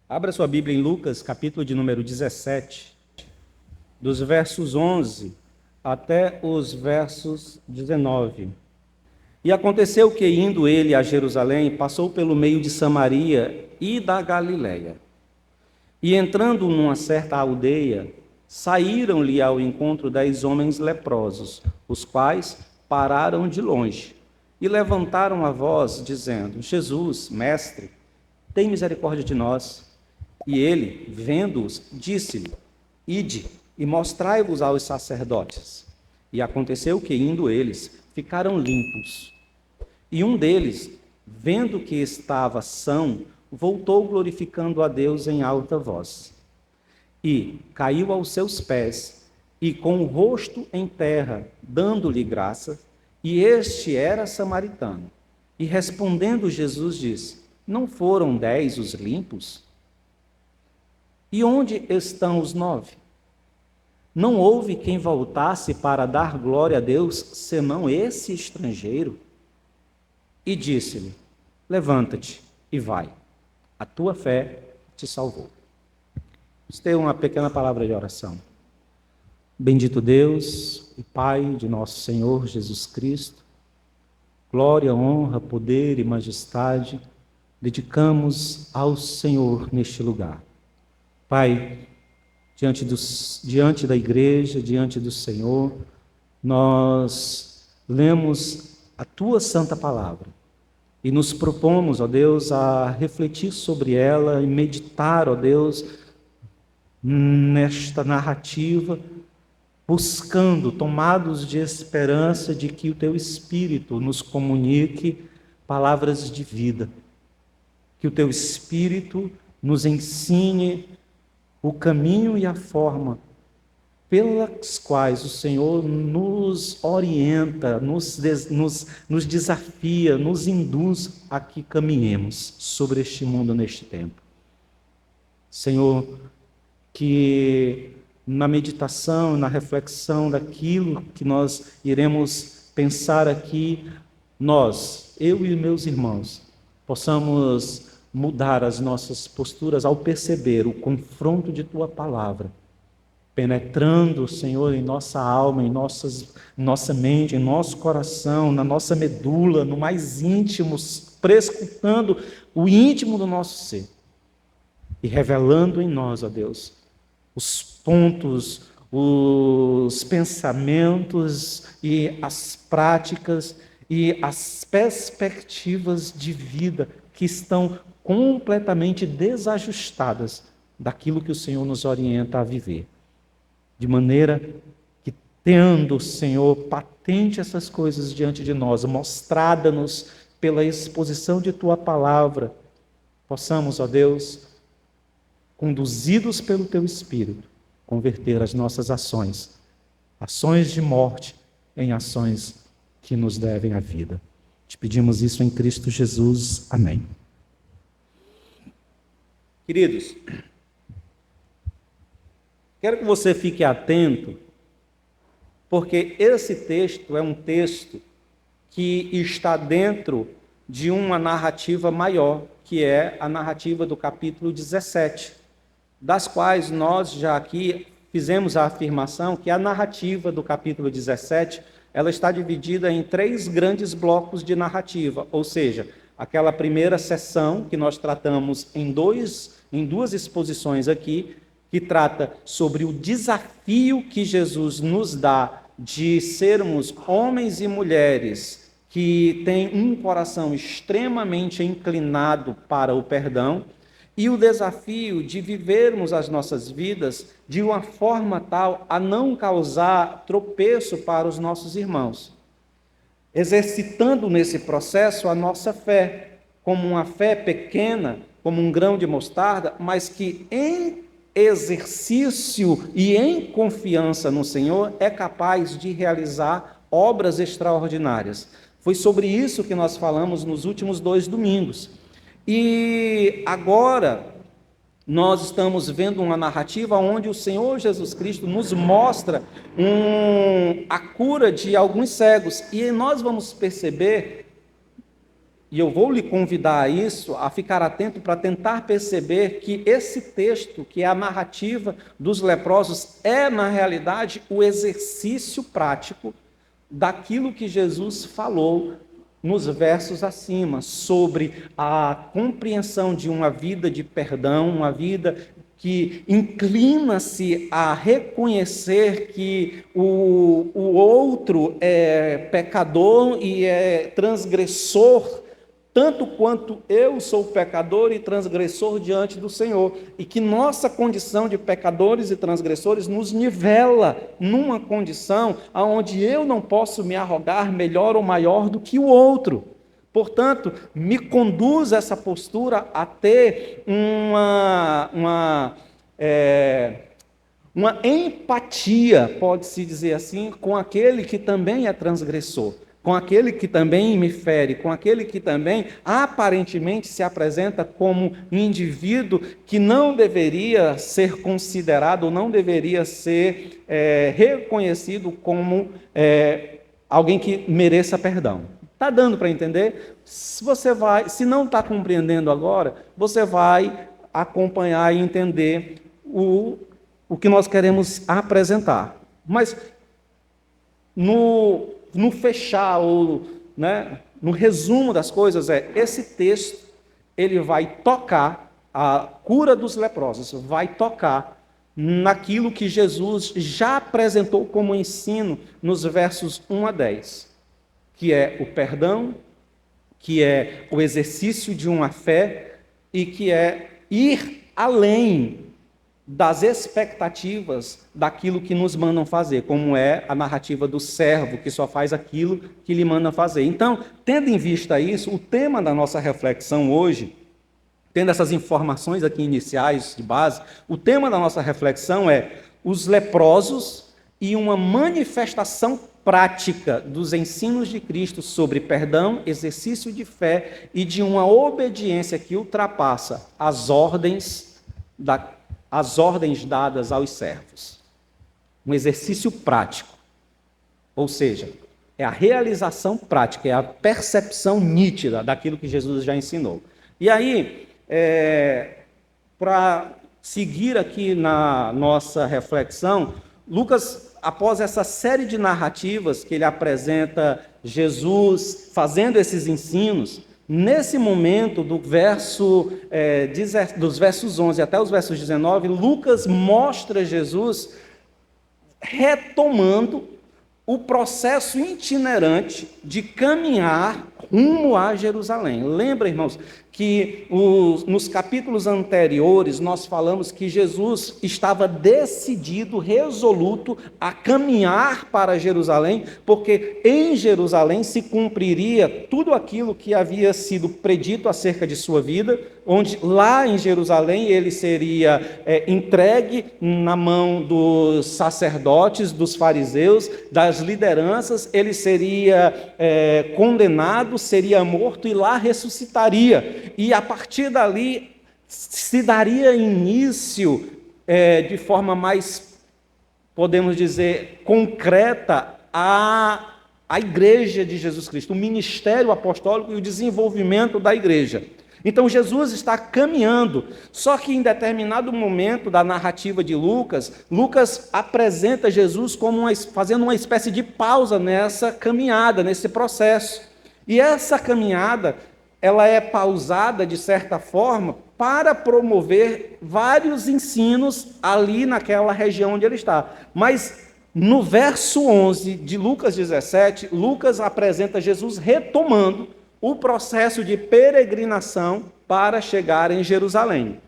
Abra sua Bíblia em Lucas, capítulo de número 17, dos versos 11 até os versos 19. E aconteceu que, indo ele a Jerusalém, passou pelo meio de Samaria e da Galiléia. E entrando numa certa aldeia, saíram-lhe ao encontro 10 homens leprosos, os quais pararam de longe e levantaram a voz, dizendo: Jesus, mestre, tem misericórdia de nós. E ele, vendo-os, disse-lhe: Ide e mostrai-vos aos sacerdotes. E aconteceu que, indo eles, ficaram limpos. E um deles, vendo que estava são, voltou glorificando a Deus em alta voz. E caiu aos seus pés, e com o rosto em terra, dando-lhe graça, e este era samaritano. E respondendo Jesus disse: Não foram 10 os limpos? E onde estão os 9? Não houve quem voltasse para dar glória a Deus, senão esse estrangeiro? E disse-lhe: Levanta-te e vai, a tua fé te salvou. Vamos ter uma pequena palavra de oração. Bendito Deus e Pai de nosso Senhor Jesus Cristo, glória, honra, poder e majestade dedicamos ao Senhor neste lugar. Pai, diante da igreja, diante do Senhor, nós lemos a Tua Santa Palavra e nos propomos, ó Deus, a refletir sobre ela e meditar, ó Deus, nesta narrativa, buscando, tomados de esperança de que o Teu Espírito nos comunique palavras de vida, que o Teu Espírito nos ensine o caminho e a forma pelas quais o Senhor nos orienta, nos desafia, nos induz a que caminhemos sobre este mundo neste tempo. Senhor, que na meditação, na reflexão daquilo que nós iremos pensar aqui, nós, eu e meus irmãos, possamos mudar as nossas posturas ao perceber o confronto de Tua Palavra, penetrando, Senhor, em nossa alma, em nossa mente, em nosso coração, na nossa medula, no mais íntimo, prescrutando o íntimo do nosso ser e revelando em nós, ó Deus, os pontos, os pensamentos e as práticas e as perspectivas de vida que estão completamente desajustadas daquilo que o Senhor nos orienta a viver. De maneira que, tendo, Senhor, patente essas coisas diante de nós, mostrada-nos pela exposição de Tua Palavra, possamos, ó Deus, conduzidos pelo Teu Espírito, converter as nossas ações de morte, em ações que nos devem a vida. Te pedimos isso em Cristo Jesus. Amém. Queridos, quero que você fique atento, porque esse texto é um texto que está dentro de uma narrativa maior, que é a narrativa do capítulo 17, das quais nós já aqui fizemos a afirmação que a narrativa do capítulo 17, ela está dividida em 3 grandes blocos de narrativa, ou seja, aquela primeira sessão que nós tratamos em duas exposições aqui, que trata sobre o desafio que Jesus nos dá de sermos homens e mulheres que têm um coração extremamente inclinado para o perdão, e o desafio de vivermos as nossas vidas de uma forma tal a não causar tropeço para os nossos irmãos, exercitando nesse processo a nossa fé, como uma fé pequena, como um grão de mostarda, mas que em exercício e em confiança no Senhor é capaz de realizar obras extraordinárias. Foi sobre isso que nós falamos nos últimos 2 domingos. E agora nós estamos vendo uma narrativa onde o Senhor Jesus Cristo nos mostra a cura de alguns cegos. E nós vamos perceber e eu vou lhe convidar a isso, a ficar atento para tentar perceber que esse texto, que é a narrativa dos leprosos, é, na realidade, o exercício prático daquilo que Jesus falou nos versos acima, sobre a compreensão de uma vida de perdão, uma vida que inclina-se a reconhecer que o outro é pecador e é transgressor, tanto quanto eu sou pecador e transgressor diante do Senhor, e que nossa condição de pecadores e transgressores nos nivela numa condição onde eu não posso me arrogar melhor ou maior do que o outro. Portanto, me conduz essa postura a ter uma empatia, pode-se dizer assim, com aquele que também é transgressor, com aquele que também me fere, com aquele que também aparentemente se apresenta como um indivíduo que não deveria ser considerado, ou não deveria ser reconhecido como alguém que mereça perdão. Está dando para entender? Se não está compreendendo agora, você vai acompanhar e entender o que nós queremos apresentar. Mas no fechar, ou no resumo das coisas, esse texto ele vai tocar a cura dos leprosos, vai tocar naquilo que Jesus já apresentou como ensino nos versos 1 a 10, que é o perdão, que é o exercício de uma fé e que é ir além das expectativas daquilo que nos mandam fazer, como é a narrativa do servo, que só faz aquilo que lhe mandam fazer. Então, tendo em vista isso, o tema da nossa reflexão hoje, tendo essas informações aqui iniciais de base, o tema da nossa reflexão é os leprosos e uma manifestação prática dos ensinos de Cristo sobre perdão, exercício de fé e de uma obediência que ultrapassa as ordens dadas aos servos. Um exercício prático. Ou seja, é a realização prática, é a percepção nítida daquilo que Jesus já ensinou. E aí, para seguir aqui na nossa reflexão, Lucas, após essa série de narrativas que ele apresenta Jesus fazendo esses ensinos, nesse momento dos versos 11 até os versos 19, Lucas mostra Jesus retomando o processo itinerante de caminhar rumo a Jerusalém. Lembra, irmãos, que nos capítulos anteriores nós falamos que Jesus estava decidido, resoluto a caminhar para Jerusalém, porque em Jerusalém se cumpriria tudo aquilo que havia sido predito acerca de sua vida, onde lá em Jerusalém ele seria entregue na mão dos sacerdotes, dos fariseus, das lideranças, ele seria condenado, seria morto e lá ressuscitaria. E a partir dali se daria início de forma mais, podemos dizer, concreta à igreja de Jesus Cristo, o ministério apostólico e o desenvolvimento da igreja. Então Jesus está caminhando, só que em determinado momento da narrativa de Lucas, Lucas apresenta Jesus como fazendo uma espécie de pausa nessa caminhada, nesse processo. E essa caminhada, ela é pausada de certa forma para promover vários ensinos ali naquela região onde ele está. Mas no verso 11 de Lucas 17, Lucas apresenta Jesus retomando o processo de peregrinação para chegar em Jerusalém.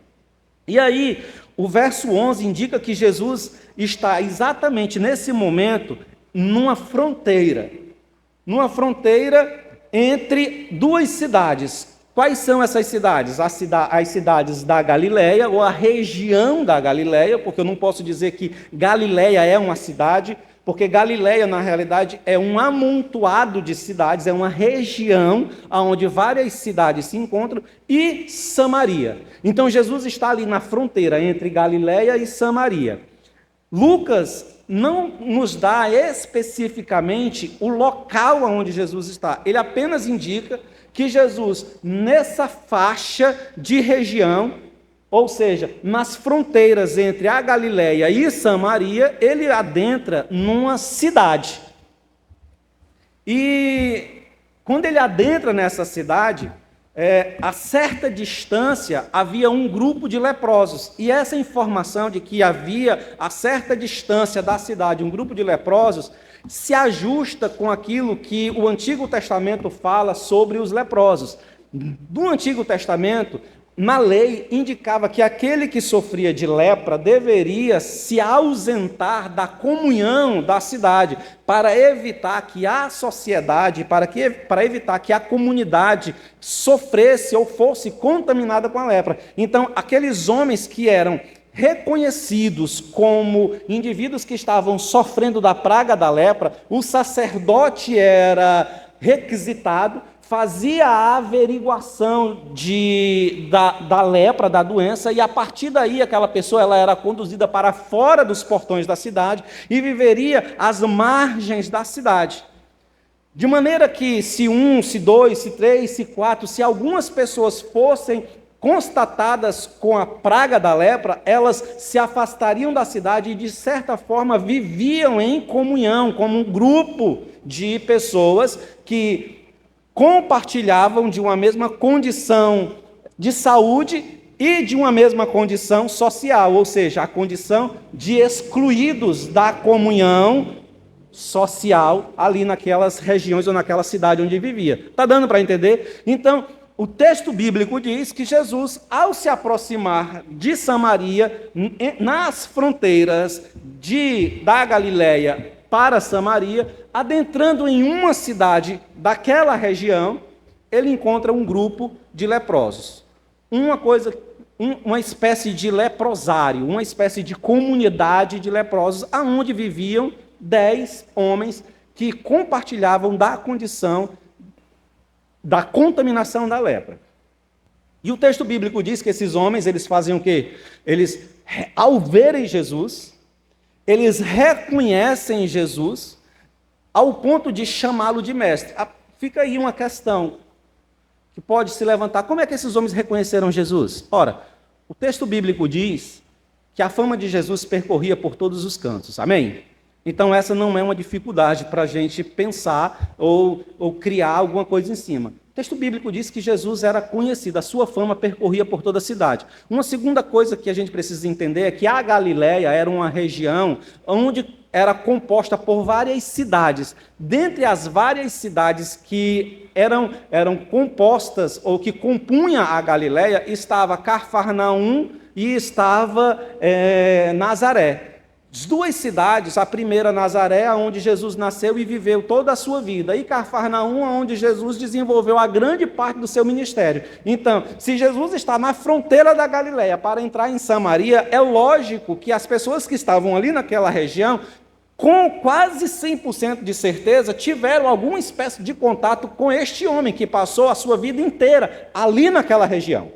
E aí, o verso 11 indica que Jesus está exatamente nesse momento numa fronteira entre duas cidades. Quais são essas cidades? As cidades da Galileia, ou a região da Galileia, porque eu não posso dizer que Galileia é uma cidade, porque Galileia, na realidade, é um amontoado de cidades, é uma região onde várias cidades se encontram, e Samaria. Então, Jesus está ali na fronteira entre Galileia e Samaria. Lucas não nos dá especificamente o local onde Jesus está. Ele apenas indica que Jesus, nessa faixa de região, ou seja, nas fronteiras entre a Galileia e Samaria, ele adentra numa cidade. E quando ele adentra nessa cidade, a certa distância havia um grupo de leprosos. E essa informação de que havia a certa distância da cidade um grupo de leprosos se ajusta com aquilo que o Antigo Testamento fala sobre os leprosos. No Antigo Testamento, na lei, indicava que aquele que sofria de lepra deveria se ausentar da comunhão da cidade, para evitar que a sociedade, para evitar que a comunidade sofresse ou fosse contaminada com a lepra. Então, aqueles homens que eram reconhecidos como indivíduos que estavam sofrendo da praga da lepra, o sacerdote era requisitado, fazia a averiguação da lepra, da doença, e a partir daí aquela pessoa ela era conduzida para fora dos portões da cidade e viveria às margens da cidade. De maneira que se 1, se 2, se 3, se 4, se algumas pessoas fossem constatadas com a praga da lepra, elas se afastariam da cidade e, de certa forma, viviam em comunhão, como um grupo de pessoas que compartilhavam de uma mesma condição de saúde e de uma mesma condição social, ou seja, a condição de excluídos da comunhão social ali naquelas regiões ou naquela cidade onde vivia. Está dando para entender? Então, o texto bíblico diz que Jesus, ao se aproximar de Samaria, nas fronteiras da Galileia para Samaria, adentrando em uma cidade daquela região, ele encontra um grupo de leprosos. Uma espécie de leprosário, uma espécie de comunidade de leprosos, aonde viviam 10 homens que compartilhavam da condição da contaminação da lepra. E o texto bíblico diz que esses homens, eles fazem o quê? Eles, ao verem Jesus, eles reconhecem Jesus ao ponto de chamá-lo de mestre. Fica aí uma questão que pode se levantar. Como é que esses homens reconheceram Jesus? Ora, o texto bíblico diz que a fama de Jesus percorria por todos os cantos. Amém? Então essa não é uma dificuldade para a gente pensar ou criar alguma coisa em cima. O texto bíblico diz que Jesus era conhecido, a sua fama percorria por toda a cidade. Uma segunda coisa que a gente precisa entender é que a Galileia era uma região onde era composta por várias cidades. Dentre as várias cidades que eram compostas ou que compunham a Galileia, estava Cafarnaum e estava Nazaré. As duas cidades, a primeira Nazaré, onde Jesus nasceu e viveu toda a sua vida, e Cafarnaum, onde Jesus desenvolveu a grande parte do seu ministério. Então, se Jesus está na fronteira da Galileia para entrar em Samaria, é lógico que as pessoas que estavam ali naquela região, com quase 100% de certeza, tiveram alguma espécie de contato com este homem que passou a sua vida inteira ali naquela região.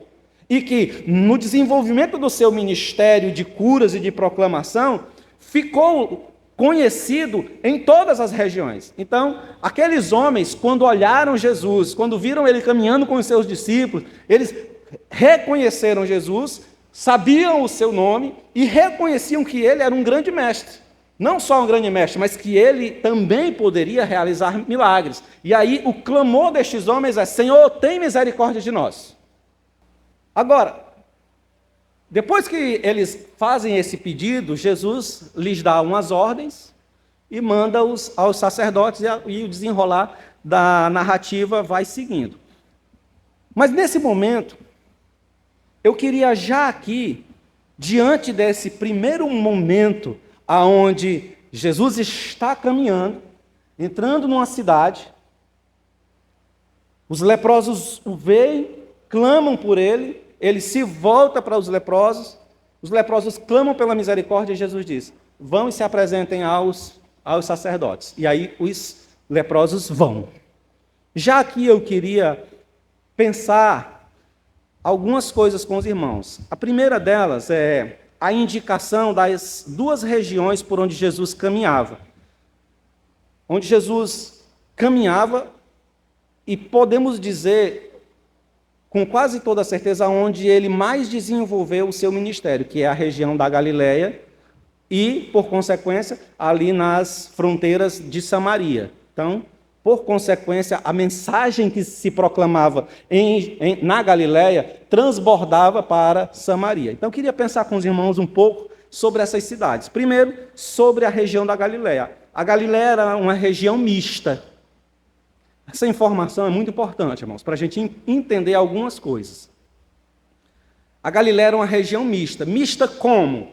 E que, no desenvolvimento do seu ministério de curas e de proclamação, ficou conhecido em todas as regiões. Então, aqueles homens, quando olharam Jesus, quando viram ele caminhando com os seus discípulos, eles reconheceram Jesus, sabiam o seu nome e reconheciam que ele era um grande mestre. Não só um grande mestre, mas que ele também poderia realizar milagres. E aí o clamor destes homens é: Senhor, tem misericórdia de nós. Agora, depois que eles fazem esse pedido, Jesus lhes dá umas ordens e manda-os aos sacerdotes, e o desenrolar da narrativa vai seguindo. Mas nesse momento, eu queria já aqui, diante desse primeiro momento, aonde Jesus está caminhando, entrando numa cidade, os leprosos o veem, clamam por ele, ele se volta para os leprosos clamam pela misericórdia e Jesus diz: vão e se apresentem aos sacerdotes. E aí os leprosos vão. Já aqui eu queria pensar algumas coisas com os irmãos. A primeira delas é a indicação das duas regiões por onde Jesus caminhava. Onde Jesus caminhava, e podemos dizer, com quase toda certeza, onde ele mais desenvolveu o seu ministério, que é a região da Galileia e, por consequência, ali nas fronteiras de Samaria. Então, por consequência, a mensagem que se proclamava na Galileia transbordava para Samaria. Então, eu queria pensar com os irmãos um pouco sobre essas cidades. Primeiro, sobre a região da Galileia. A Galileia era uma região mista. Essa informação é muito importante, irmãos, para a gente entender algumas coisas. A Galileia era uma região mista. Mista como?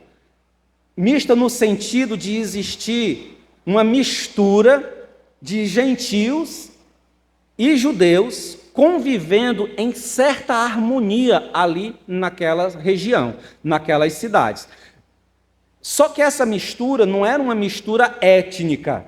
Mista no sentido de existir uma mistura de gentios e judeus convivendo em certa harmonia ali naquela região, naquelas cidades. Só que essa mistura não era uma mistura étnica.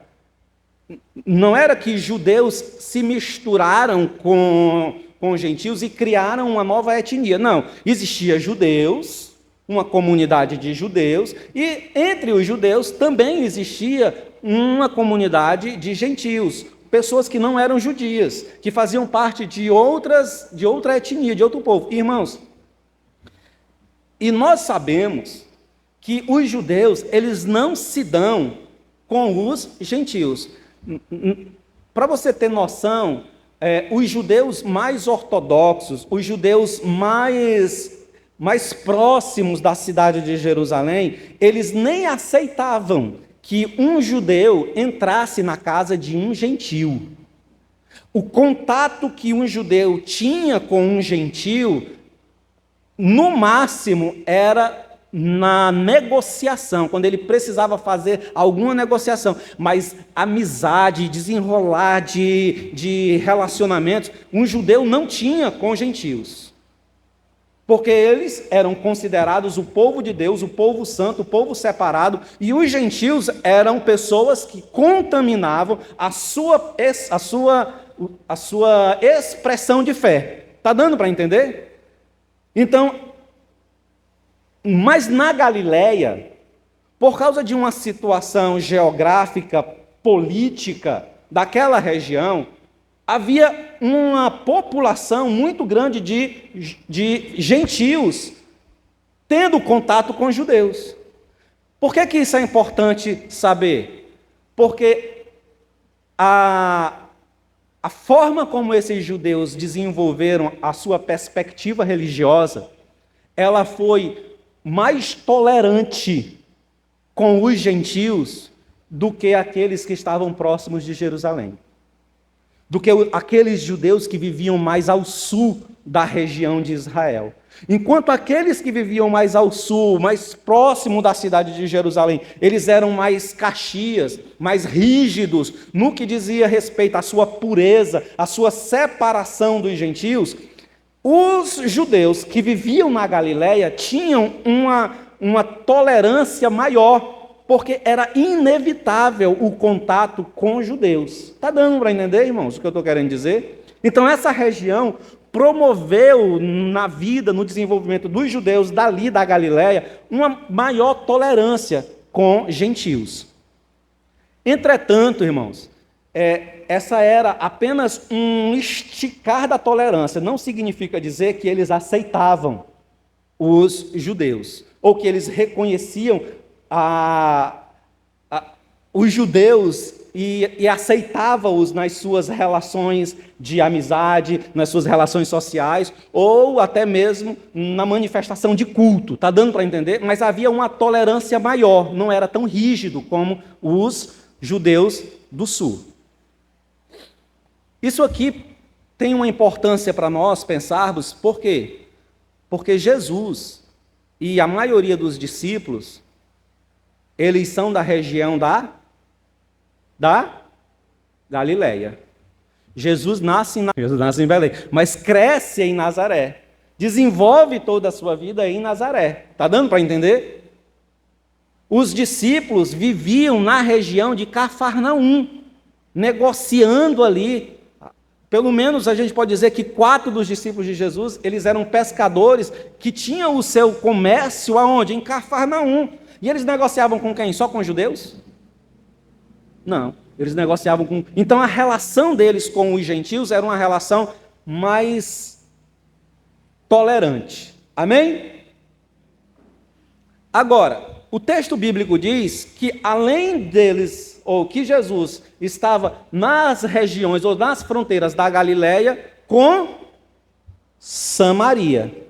Não era que judeus se misturaram com gentios e criaram uma nova etnia. Não, existia judeus, uma comunidade de judeus, e entre os judeus também existia uma comunidade de gentios, pessoas que não eram judias, que faziam parte de outra etnia, de outro povo. Irmãos, e nós sabemos que os judeus, eles não se dão com os gentios. Para você ter noção, os judeus mais ortodoxos, os judeus mais próximos da cidade de Jerusalém, eles nem aceitavam que um judeu entrasse na casa de um gentio. O contato que um judeu tinha com um gentio, no máximo, era na negociação, quando ele precisava fazer alguma negociação, mas amizade, desenrolar de relacionamentos, um judeu não tinha com gentios, porque eles eram considerados o povo de Deus, o povo santo, o povo separado, e os gentios eram pessoas que contaminavam a sua expressão de fé. Está dando para entender? Então, mas na Galileia, por causa de uma situação geográfica, política daquela região, havia uma população muito grande de gentios tendo contato com judeus. Por que isso é importante saber? Porque a forma como esses judeus desenvolveram a sua perspectiva religiosa, ela foi mais tolerante com os gentios do que aqueles que estavam próximos de Jerusalém, do que aqueles judeus que viviam mais ao sul da região de Israel. Enquanto aqueles que viviam mais ao sul, mais próximo da cidade de Jerusalém, eles eram mais caxias, mais rígidos no que dizia respeito à sua pureza, à sua separação dos gentios, os judeus que viviam na Galileia tinham uma tolerância maior, porque era inevitável o contato com judeus. Está dando para entender, irmãos, o que eu estou querendo dizer? Então, essa região promoveu na vida, no desenvolvimento dos judeus dali da Galileia, uma maior tolerância com gentios. Entretanto, irmãos, essa era apenas um esticar da tolerância, não significa dizer que eles aceitavam os judeus, ou que eles reconheciam os judeus e aceitavam-os nas suas relações de amizade, nas suas relações sociais, ou até mesmo na manifestação de culto. Está dando para entender? Mas havia uma tolerância maior, não era tão rígido como os judeus do sul. Isso aqui tem uma importância para nós pensarmos, por quê? Porque Jesus e a maioria dos discípulos, eles são da região da Galileia. Jesus nasce em Belém, mas cresce em Nazaré. Desenvolve toda a sua vida em Nazaré. Está dando para entender? Os discípulos viviam na região de Cafarnaum, negociando ali. Pelo menos a gente pode dizer que 4 dos discípulos de Jesus, eles eram pescadores que tinham o seu comércio aonde? Em Cafarnaum. E eles negociavam com quem? Só com judeus? Não. Eles negociavam com... Então a relação deles com os gentios era uma relação mais tolerante. Amém? Agora, o texto bíblico diz que além deles, ou que Jesus estava nas regiões ou nas fronteiras da Galileia com Samaria.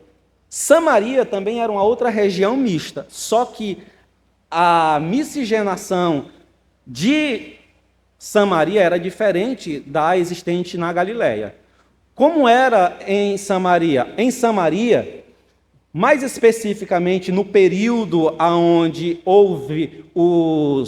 Samaria também era uma outra região mista, só que a miscigenação de Samaria era diferente da existente na Galileia. Como era em Samaria? Em Samaria, mais especificamente no período onde houve o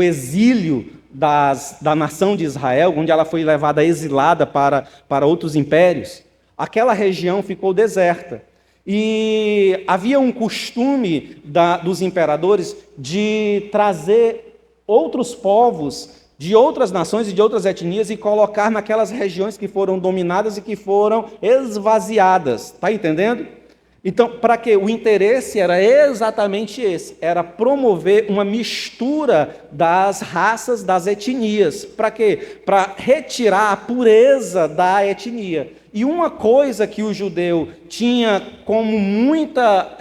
exílio da nação de Israel, onde ela foi levada exilada para outros impérios, aquela região ficou deserta. E havia um costume dos imperadores de trazer outros povos de outras nações e de outras etnias e colocar naquelas regiões que foram dominadas e que foram esvaziadas. Está entendendo? Então, para quê? O interesse era exatamente esse, era promover uma mistura das raças, das etnias. Para quê? Para retirar a pureza da etnia. E uma coisa que o judeu tinha como muita,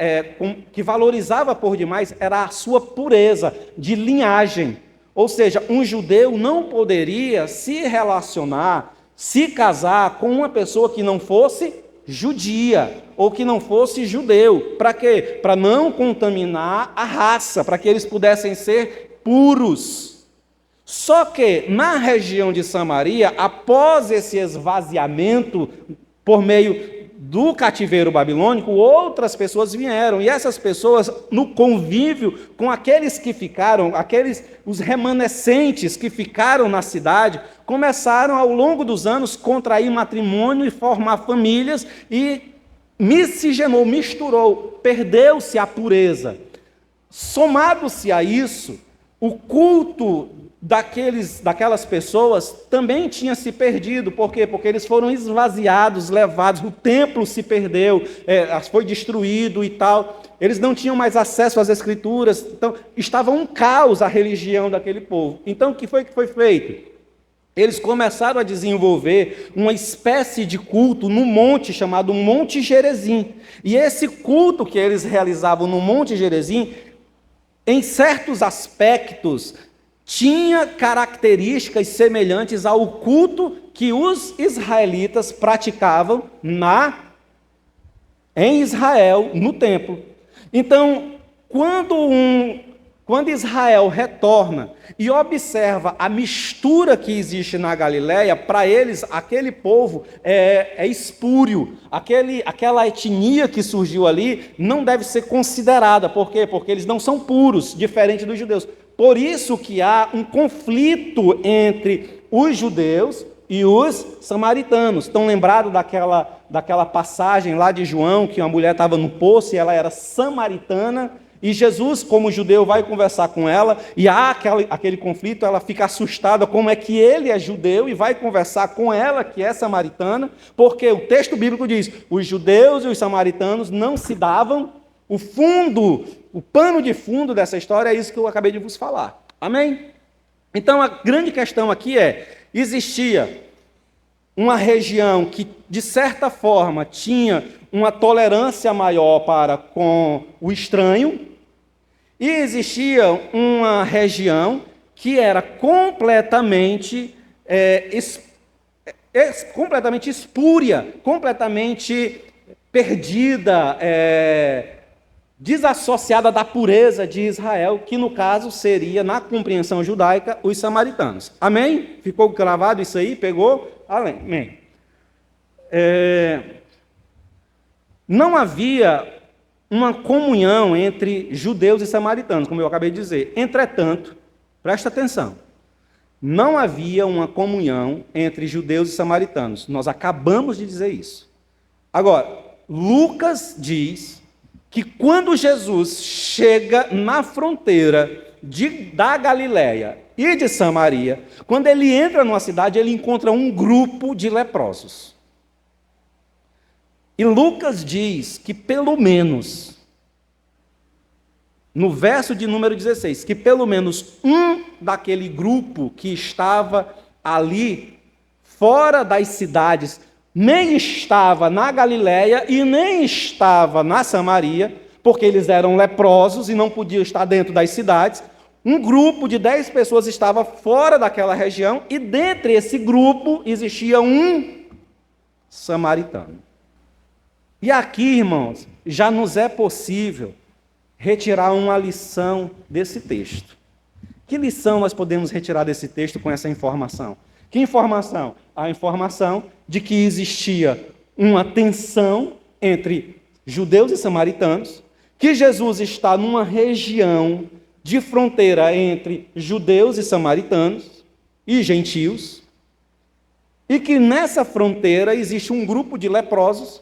que valorizava por demais, era a sua pureza de linhagem. Ou seja, um judeu não poderia se relacionar, se casar com uma pessoa que não fosse judia, ou que não fosse judeu. Para quê? Para não contaminar a raça, para que eles pudessem ser puros. Só que na região de Samaria, após esse esvaziamento por meio do cativeiro babilônico, outras pessoas vieram, e essas pessoas, no convívio com aqueles que ficaram, os remanescentes que ficaram na cidade, começaram ao longo dos anos contrair matrimônio e formar famílias, e miscigenou, misturou, perdeu-se a pureza. Somado-se a isso, o culto daquelas pessoas também tinha se perdido. Por quê? Porque eles foram esvaziados, levados, o templo se perdeu, foi destruído e tal. Eles não tinham mais acesso às escrituras, então estava um caos a religião daquele povo. Então o que foi feito? Eles começaram a desenvolver uma espécie de culto no monte chamado Monte Gerizim. E esse culto que eles realizavam no Monte Gerizim, em certos aspectos, tinha características semelhantes ao culto que os israelitas praticavam em Israel, no templo. Então, quando Israel retorna e observa a mistura que existe na Galileia, para eles, aquele povo é espúrio. Aquela etnia que surgiu ali não deve ser considerada. Por quê? Porque eles não são puros, diferente dos judeus. Por isso que há um conflito entre os judeus e os samaritanos. Estão lembrados daquela passagem lá de João, que uma mulher estava no poço e ela era samaritana, e Jesus, como judeu, vai conversar com ela, e há aquele conflito, ela fica assustada como é que ele é judeu, e vai conversar com ela, que é samaritana, porque o texto bíblico diz, os judeus e os samaritanos não se davam. O pano de fundo dessa história é isso que eu acabei de vos falar. Amém? Então, a grande questão aqui existia uma região que, de certa forma, tinha uma tolerância maior para com o estranho, e existia uma região que era completamente espúria, completamente perdida, desassociada da pureza de Israel, que no caso seria, na compreensão judaica, os samaritanos. Amém? Ficou gravado isso aí? Pegou? Amém. Não havia uma comunhão entre judeus e samaritanos, como eu acabei de dizer. Entretanto, presta atenção, não havia uma comunhão entre judeus e samaritanos. Nós acabamos de dizer isso. Agora, Lucas diz que quando Jesus chega na fronteira da Galileia e de Samaria, quando ele entra numa cidade, ele encontra um grupo de leprosos. E Lucas diz que pelo menos no verso de número 16, que pelo menos um daquele grupo que estava ali, fora das cidades, nem estava na Galiléia e nem estava na Samaria, porque eles eram leprosos e não podiam estar dentro das cidades. Um grupo de 10 pessoas estava fora daquela região e dentre esse grupo existia um samaritano. E aqui, irmãos, já nos é possível retirar uma lição desse texto. Que lição nós podemos retirar desse texto com essa informação? Que informação? A informação de que existia uma tensão entre judeus e samaritanos, que Jesus está numa região de fronteira entre judeus e samaritanos e gentios, e que nessa fronteira existe um grupo de leprosos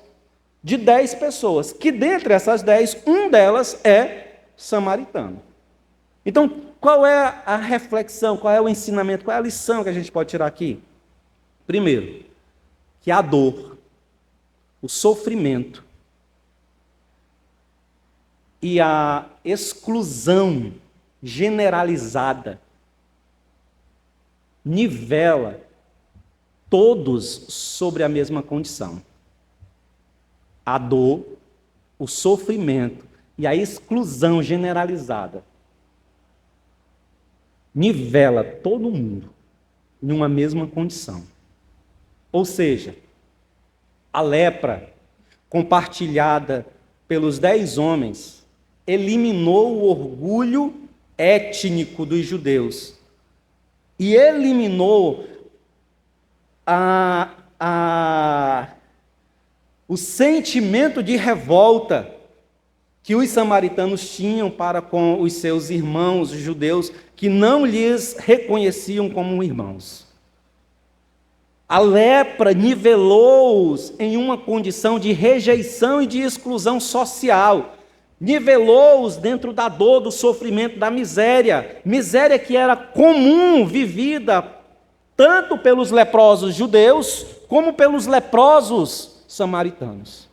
de 10 pessoas, que dentre essas 10, um delas é samaritano. Então, qual é a reflexão, qual é o ensinamento, qual é a lição que a gente pode tirar aqui? Primeiro, que a dor, o sofrimento e a exclusão generalizada nivela todos sobre a mesma condição. A dor, o sofrimento e a exclusão generalizada nivela todo mundo em uma mesma condição. Ou seja, a lepra compartilhada pelos 10 homens eliminou o orgulho étnico dos judeus e eliminou o sentimento de revolta que os samaritanos tinham para com os seus irmãos judeus que não lhes reconheciam como irmãos. A lepra nivelou-os em uma condição de rejeição e de exclusão social. Nivelou-os dentro da dor, do sofrimento, da miséria. Miséria que era comum, vivida tanto pelos leprosos judeus, como pelos leprosos samaritanos.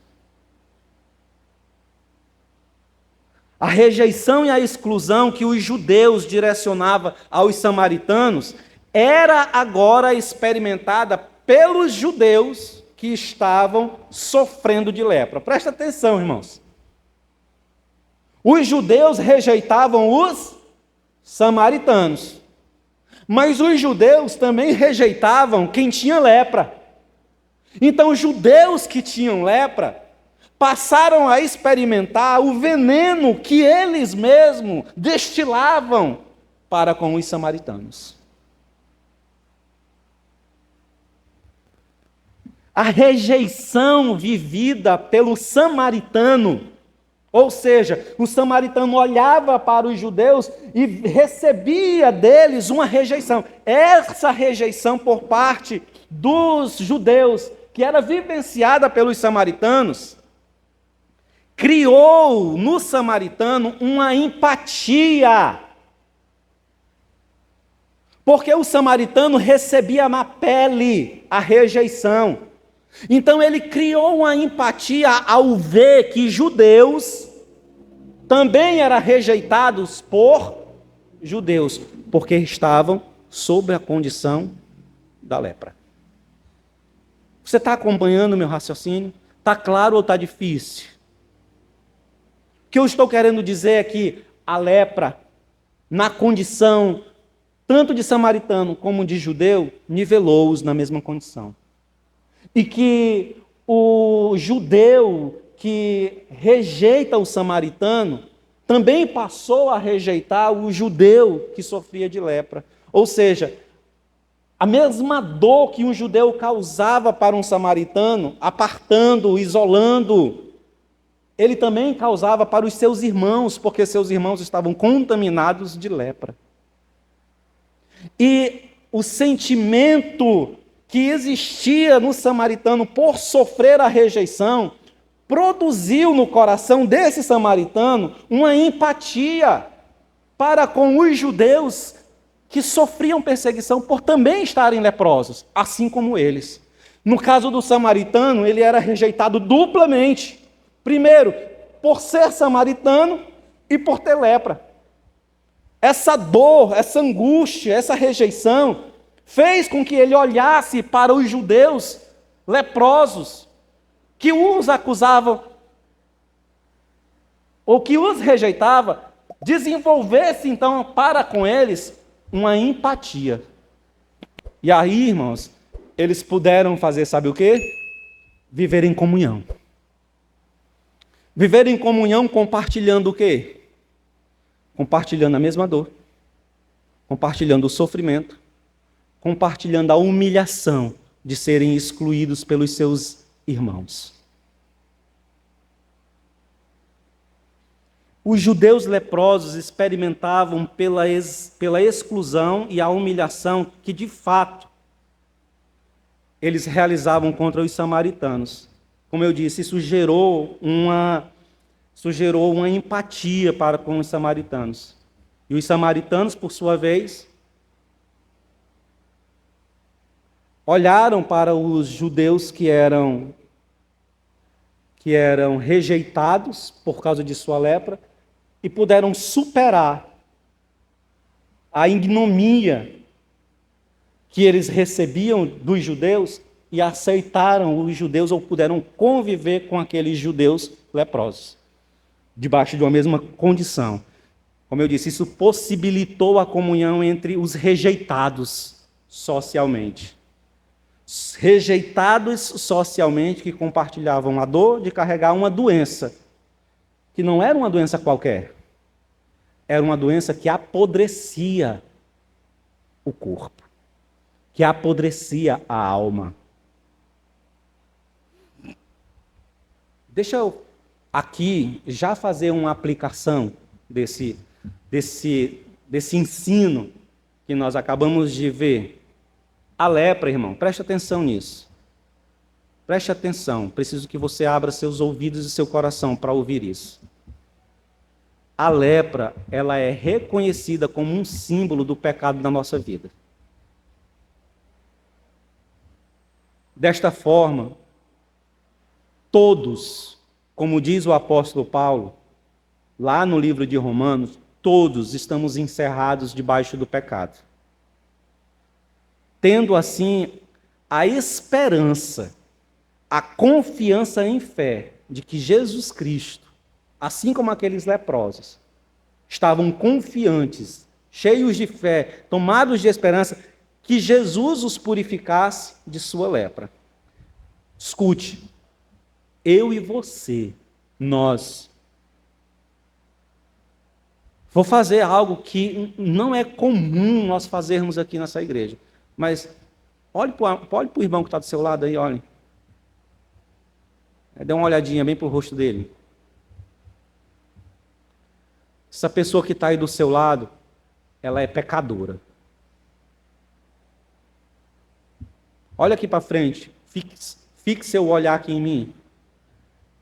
A rejeição e a exclusão que os judeus direcionavam aos samaritanos era agora experimentada pelos judeus que estavam sofrendo de lepra. Presta atenção, irmãos. Os judeus rejeitavam os samaritanos, mas os judeus também rejeitavam quem tinha lepra. Então, os judeus que tinham lepra passaram a experimentar o veneno que eles mesmos destilavam para com os samaritanos. A rejeição vivida pelo samaritano, ou seja, o samaritano olhava para os judeus e recebia deles uma rejeição. Essa rejeição por parte dos judeus, que era vivenciada pelos samaritanos, criou no samaritano uma empatia. Porque o samaritano recebia na pele a rejeição. Então ele criou uma empatia ao ver que judeus também eram rejeitados por judeus, porque estavam sob a condição da lepra. Você está acompanhando o meu raciocínio? Está claro ou está difícil? O que eu estou querendo dizer é que a lepra, na condição tanto de samaritano como de judeu, nivelou-os na mesma condição. E que o judeu que rejeita o samaritano também passou a rejeitar o judeu que sofria de lepra. Ou seja, a mesma dor que um judeu causava para um samaritano, apartando, isolando, ele também causava para os seus irmãos, porque seus irmãos estavam contaminados de lepra. E o sentimento que existia no samaritano por sofrer a rejeição, produziu no coração desse samaritano uma empatia para com os judeus que sofriam perseguição por também estarem leprosos, assim como eles. No caso do samaritano, ele era rejeitado duplamente. Primeiro, por ser samaritano, e por ter lepra. Essa dor, essa angústia, essa rejeição fez com que ele olhasse para os judeus leprosos que os acusavam ou que os rejeitavam, desenvolvesse então para com eles uma empatia. E aí, irmãos, eles puderam fazer, sabe o quê? Viver em comunhão. Viver em comunhão compartilhando o quê? Compartilhando a mesma dor, compartilhando o sofrimento, compartilhando a humilhação de serem excluídos pelos seus irmãos. Os judeus leprosos experimentavam pela exclusão e a humilhação que, de fato, eles realizavam contra os samaritanos. Como eu disse, isso gerou uma empatia para com os samaritanos. E os samaritanos, por sua vez, olharam para os judeus que eram rejeitados por causa de sua lepra e puderam superar a ignomínia que eles recebiam dos judeus e aceitaram os judeus ou puderam conviver com aqueles judeus leprosos, debaixo de uma mesma condição. Como eu disse, isso possibilitou a comunhão entre os rejeitados socialmente. Rejeitados socialmente que compartilhavam a dor de carregar uma doença, que não era uma doença qualquer, era uma doença que apodrecia o corpo, que apodrecia a alma. Deixa eu aqui já fazer uma aplicação desse ensino que nós acabamos de ver. A lepra, irmão, preste atenção nisso. Preste atenção, preciso que você abra seus ouvidos e seu coração para ouvir isso. A lepra, ela é reconhecida como um símbolo do pecado da nossa vida. Desta forma, todos, como diz o apóstolo Paulo, lá no livro de Romanos, todos estamos encerrados debaixo do pecado. Tendo assim a esperança, a confiança em fé de que Jesus Cristo, assim como aqueles leprosos, estavam confiantes, cheios de fé, tomados de esperança, que Jesus os purificasse de sua lepra. Escute, eu e você, nós, vou fazer algo que não é comum nós fazermos aqui nessa igreja, mas olhe para o irmão que está do seu lado aí, olhe. Dê uma olhadinha bem para o rosto dele. Essa pessoa que está aí do seu lado, ela é pecadora. Olha aqui para frente, fixe seu olhar aqui em mim.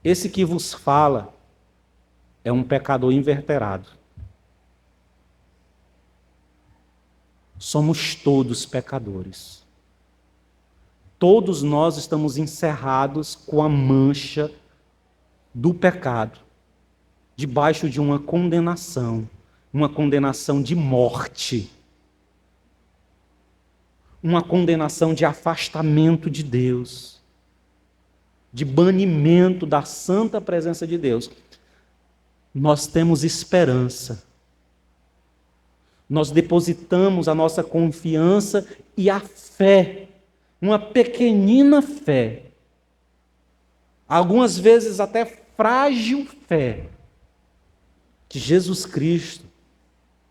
Esse que vos fala é um pecador inveterado. Somos todos pecadores. Todos nós estamos encerrados com a mancha do pecado, debaixo de uma condenação de morte, uma condenação de afastamento de Deus, de banimento da santa presença de Deus. Nós temos esperança. Nós depositamos a nossa confiança e a fé, uma pequenina fé, algumas vezes até frágil fé, que Jesus Cristo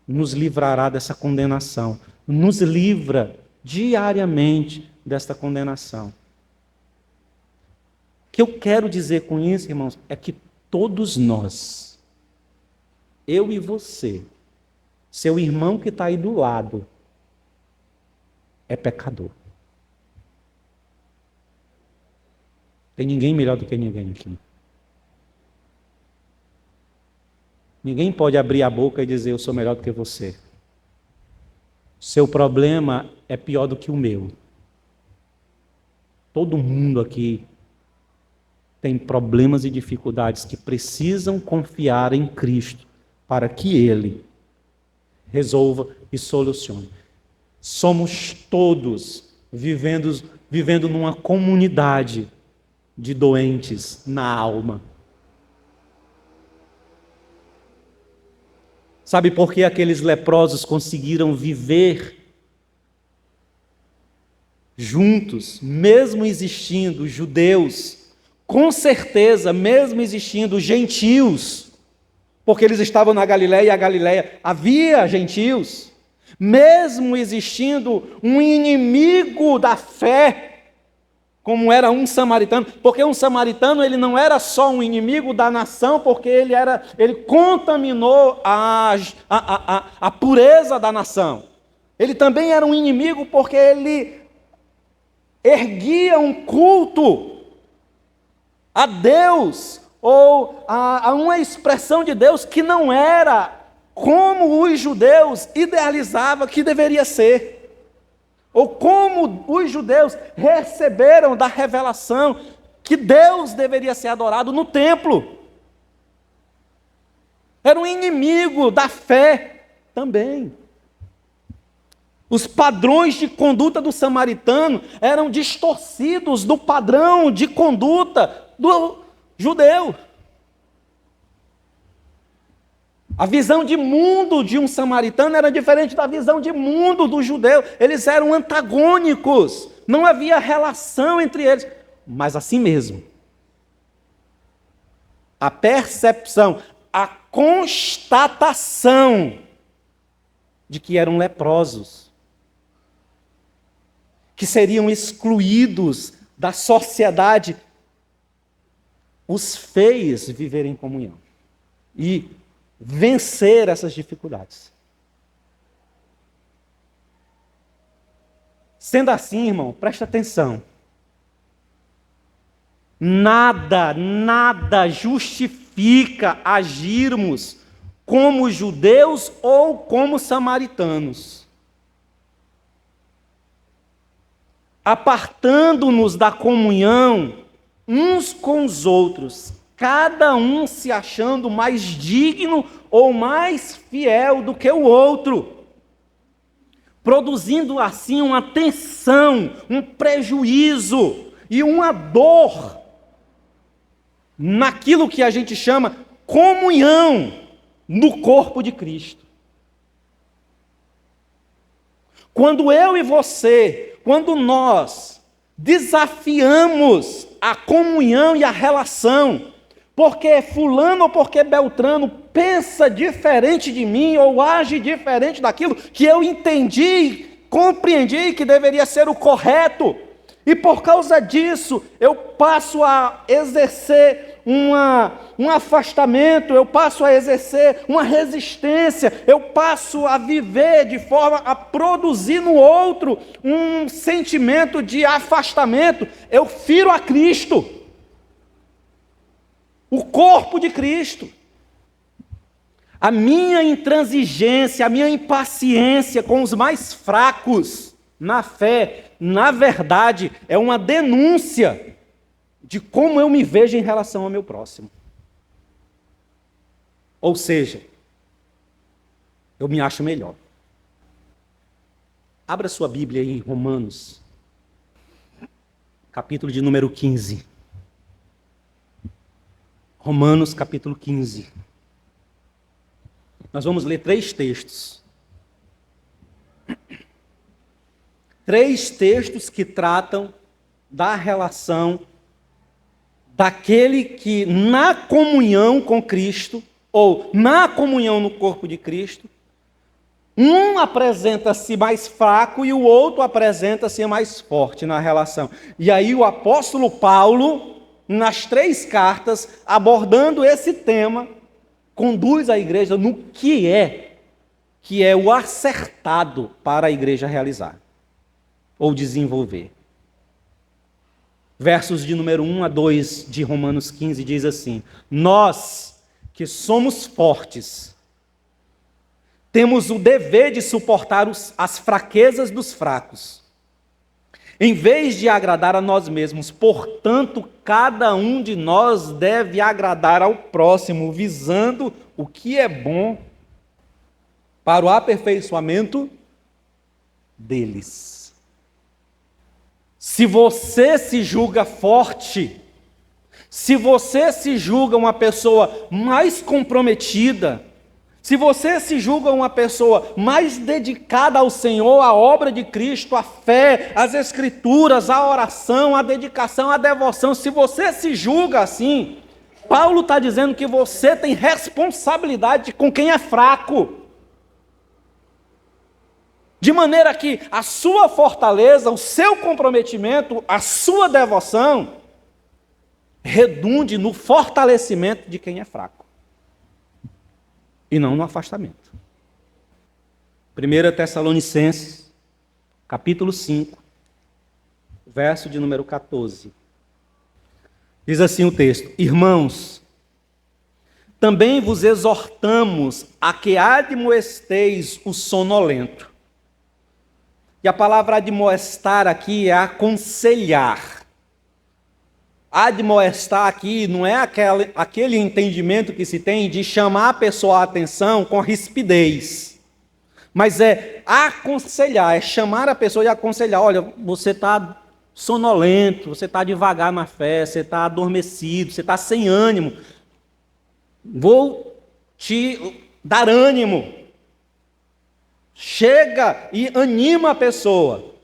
nos livrará dessa condenação, nos livra diariamente desta condenação. O que eu quero dizer com isso, irmãos, é que todos nós, eu e você, seu irmão que está aí do lado, é pecador. Tem ninguém melhor do que ninguém aqui. Ninguém pode abrir a boca e dizer, eu sou melhor do que você. Seu problema é pior do que o meu. Todo mundo aqui tem problemas e dificuldades que precisam confiar em Cristo para que Ele resolva e solucione. Somos todos vivendo numa comunidade de doentes na alma. Sabe por que aqueles leprosos conseguiram viver juntos, mesmo existindo judeus, com certeza, mesmo existindo gentios, porque eles estavam na Galileia e a Galileia havia gentios, mesmo existindo um inimigo da fé, como era um samaritano, porque um samaritano ele não era só um inimigo da nação, porque ele contaminou a pureza da nação. Ele também era um inimigo porque ele erguia um culto a Deus, ou a uma expressão de Deus que não era como os judeus idealizavam que deveria ser. Ou como os judeus receberam da revelação que Deus deveria ser adorado no templo. Era um inimigo da fé também. Os padrões de conduta do samaritano eram distorcidos do padrão de conduta do judeu. A visão de mundo de um samaritano era diferente da visão de mundo do judeu. Eles eram antagônicos. Não havia relação entre eles. Mas assim mesmo, a percepção, a constatação de que eram leprosos, que seriam excluídos da sociedade, os fez viver em comunhão. E vencer essas dificuldades. Sendo assim, irmão, presta atenção. Nada justifica agirmos como judeus ou como samaritanos, apartando-nos da comunhão uns com os outros, cada um se achando mais digno ou mais fiel do que o outro, produzindo assim uma tensão, um prejuízo e uma dor naquilo que a gente chama comunhão no corpo de Cristo. Quando eu e você, quando nós desafiamos a comunhão e a relação, porque fulano ou porque Beltrano pensa diferente de mim ou age diferente daquilo que eu entendi, compreendi que deveria ser o correto, e por causa disso eu passo a exercer um afastamento, eu passo a exercer uma resistência, eu passo a viver de forma a produzir no outro um sentimento de afastamento, eu firo a Cristo. O corpo de Cristo. A minha intransigência, a minha impaciência com os mais fracos na fé, na verdade, é uma denúncia de como eu me vejo em relação ao meu próximo. Ou seja, eu me acho melhor. Abra sua Bíblia em Romanos, capítulo de número 15. Romanos capítulo 15. Nós vamos ler 3 textos. 3 textos que tratam da relação daquele que na comunhão com Cristo, ou na comunhão no corpo de Cristo, um apresenta-se mais fraco e o outro apresenta-se mais forte na relação. E aí o apóstolo Paulo, nas 3 cartas, abordando esse tema, conduz a igreja no que é o acertado para a igreja realizar ou desenvolver. Versos de número 1 a 2 de Romanos 15 diz assim: nós que somos fortes, temos o dever de suportar as fraquezas dos fracos em vez de agradar a nós mesmos. Portanto, cada um de nós deve agradar ao próximo, visando o que é bom para o aperfeiçoamento deles. Se você se julga forte, se você se julga uma pessoa mais comprometida, se você se julga uma pessoa mais dedicada ao Senhor, à obra de Cristo, à fé, às Escrituras, à oração, à dedicação, à devoção, se você se julga assim, Paulo está dizendo que você tem responsabilidade com quem é fraco. De maneira que a sua fortaleza, o seu comprometimento, a sua devoção, redunde no fortalecimento de quem é fraco. E não no afastamento. 1 Tessalonicenses, capítulo 5, verso de número 14. Diz assim o texto: Irmãos, também vos exortamos a que admoesteis o sonolento. E a palavra admoestar aqui é aconselhar. Admoestar aqui não é aquele entendimento que se tem de chamar a pessoa a atenção com rispidez, mas é aconselhar, é chamar a pessoa e aconselhar. Olha, você está sonolento, você está devagar na fé, você está adormecido, você está sem ânimo. Vou te dar ânimo. Chega e anima a pessoa.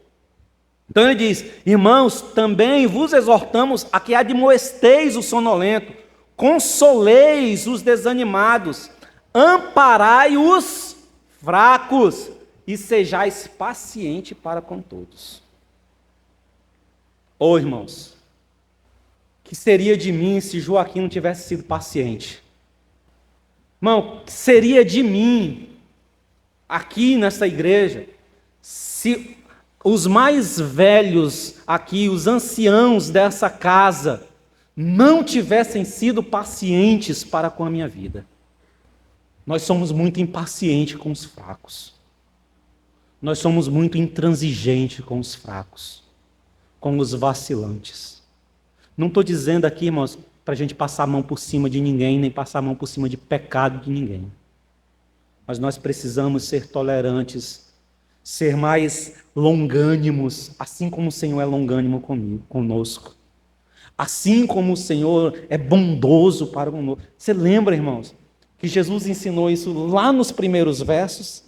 Então ele diz: Irmãos, também vos exortamos a que admoesteis o sonolento, consoleis os desanimados, amparai os fracos e sejais pacientes para com todos. Ô irmãos, que seria de mim se Joaquim não tivesse sido paciente? Irmão, que seria de mim aqui nessa igreja se os mais velhos aqui, os anciãos dessa casa, não tivessem sido pacientes para com a minha vida? Nós somos muito impacientes com os fracos. Nós somos muito intransigentes com os fracos, com os vacilantes. Não estou dizendo aqui, irmãos, para a gente passar a mão por cima de ninguém, nem passar a mão por cima de pecado de ninguém. Mas nós precisamos ser tolerantes, ser mais longânimos, assim como o Senhor é longânimo conosco. Assim como o Senhor é bondoso para conosco. Você lembra, irmãos, que Jesus ensinou isso lá nos primeiros versos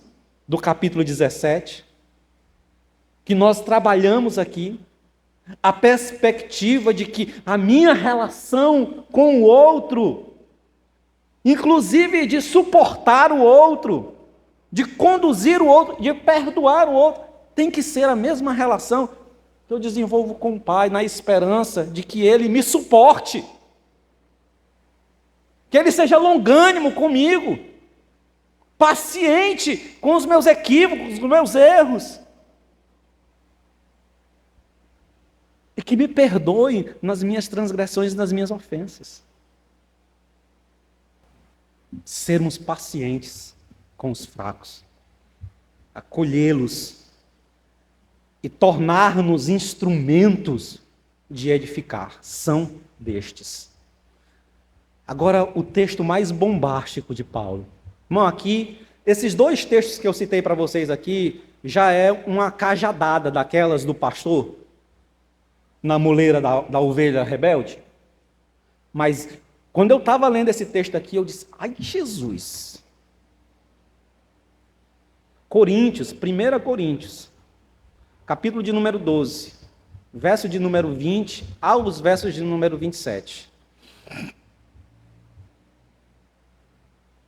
do capítulo 17? Que nós trabalhamos aqui a perspectiva de que a minha relação com o outro, inclusive de suportar o outro, de conduzir o outro, de perdoar o outro, tem que ser a mesma relação que eu desenvolvo com o Pai, na esperança de que Ele me suporte, que Ele seja longânimo comigo, paciente com os meus equívocos, os meus erros, e que me perdoe nas minhas transgressões e nas minhas ofensas. Sermos pacientes com os fracos, acolhê-los e tornar-nos instrumentos de edificar. São destes. Agora, o texto mais bombástico de Paulo. Irmão, aqui, esses dois textos que eu citei para vocês aqui, já é uma cajadada daquelas do pastor, na moleira da ovelha rebelde. Mas, quando eu estava lendo esse texto aqui, eu disse: ai, Jesus! Coríntios, 1 Coríntios, capítulo de número 12, verso de número 20 aos versos de número 27.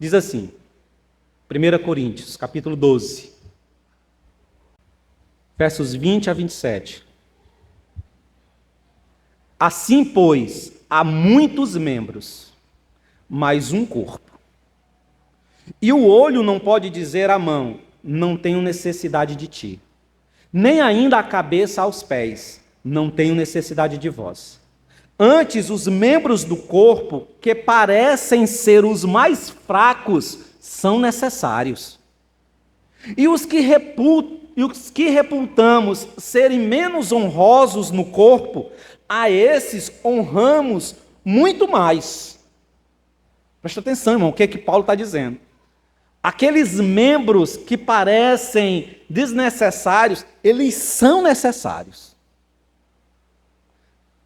Diz assim, 1 Coríntios, capítulo 12, versos 20 a 27. Assim, pois, há muitos membros, mas um corpo. E o olho não pode dizer à mão: não tenho necessidade de ti. Nem ainda a cabeça aos pés: não tenho necessidade de vós. Antes, os membros do corpo, que parecem ser os mais fracos, são necessários. E e os que reputamos serem menos honrosos no corpo, a esses honramos muito mais. Presta atenção, irmão, o que é que Paulo está dizendo? Aqueles membros que parecem desnecessários, eles são necessários.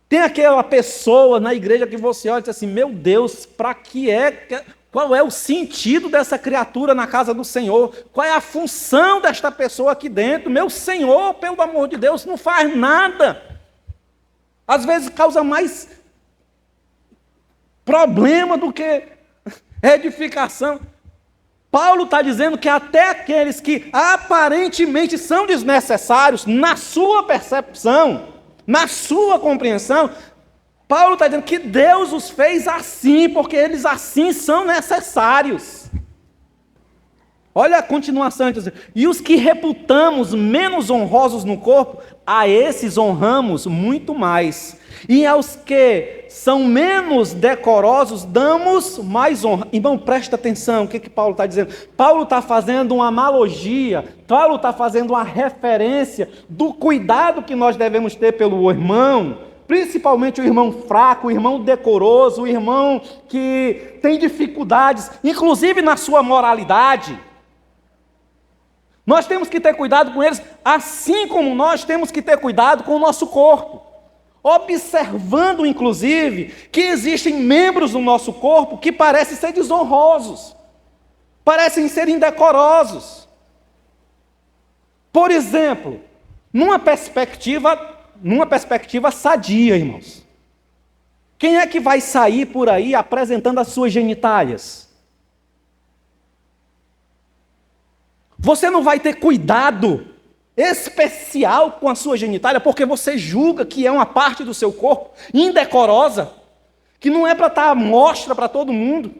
Tem aquela pessoa na igreja que você olha e diz assim, meu Deus, para que é... Qual é o sentido dessa criatura na casa do Senhor? Qual é a função desta pessoa aqui dentro? Meu Senhor, pelo amor de Deus, não faz nada. Às vezes causa mais problema do que edificação. Paulo está dizendo que até aqueles que aparentemente são desnecessários, na sua percepção, na sua compreensão, Paulo está dizendo que Deus os fez assim, porque eles assim são necessários. Olha a continuação, e os que reputamos menos honrosos no corpo, a esses honramos muito mais. E aos que são menos decorosos, damos mais honra. Irmão, presta atenção, o que Paulo está dizendo? Paulo está fazendo uma analogia, Paulo está fazendo uma referência do cuidado que nós devemos ter pelo irmão, principalmente o irmão fraco, o irmão decoroso, o irmão que tem dificuldades, inclusive na sua moralidade. Nós temos que ter cuidado com eles, assim como nós temos que ter cuidado com o nosso corpo. Observando, inclusive, que existem membros do nosso corpo que parecem ser desonrosos, parecem ser indecorosos. Por exemplo, numa perspectiva sadia, irmãos. Quem é que vai sair por aí apresentando as suas genitálias? Você não vai ter cuidado especial com a sua genitália porque você julga que é uma parte do seu corpo indecorosa, que não é para estar à mostra para todo mundo.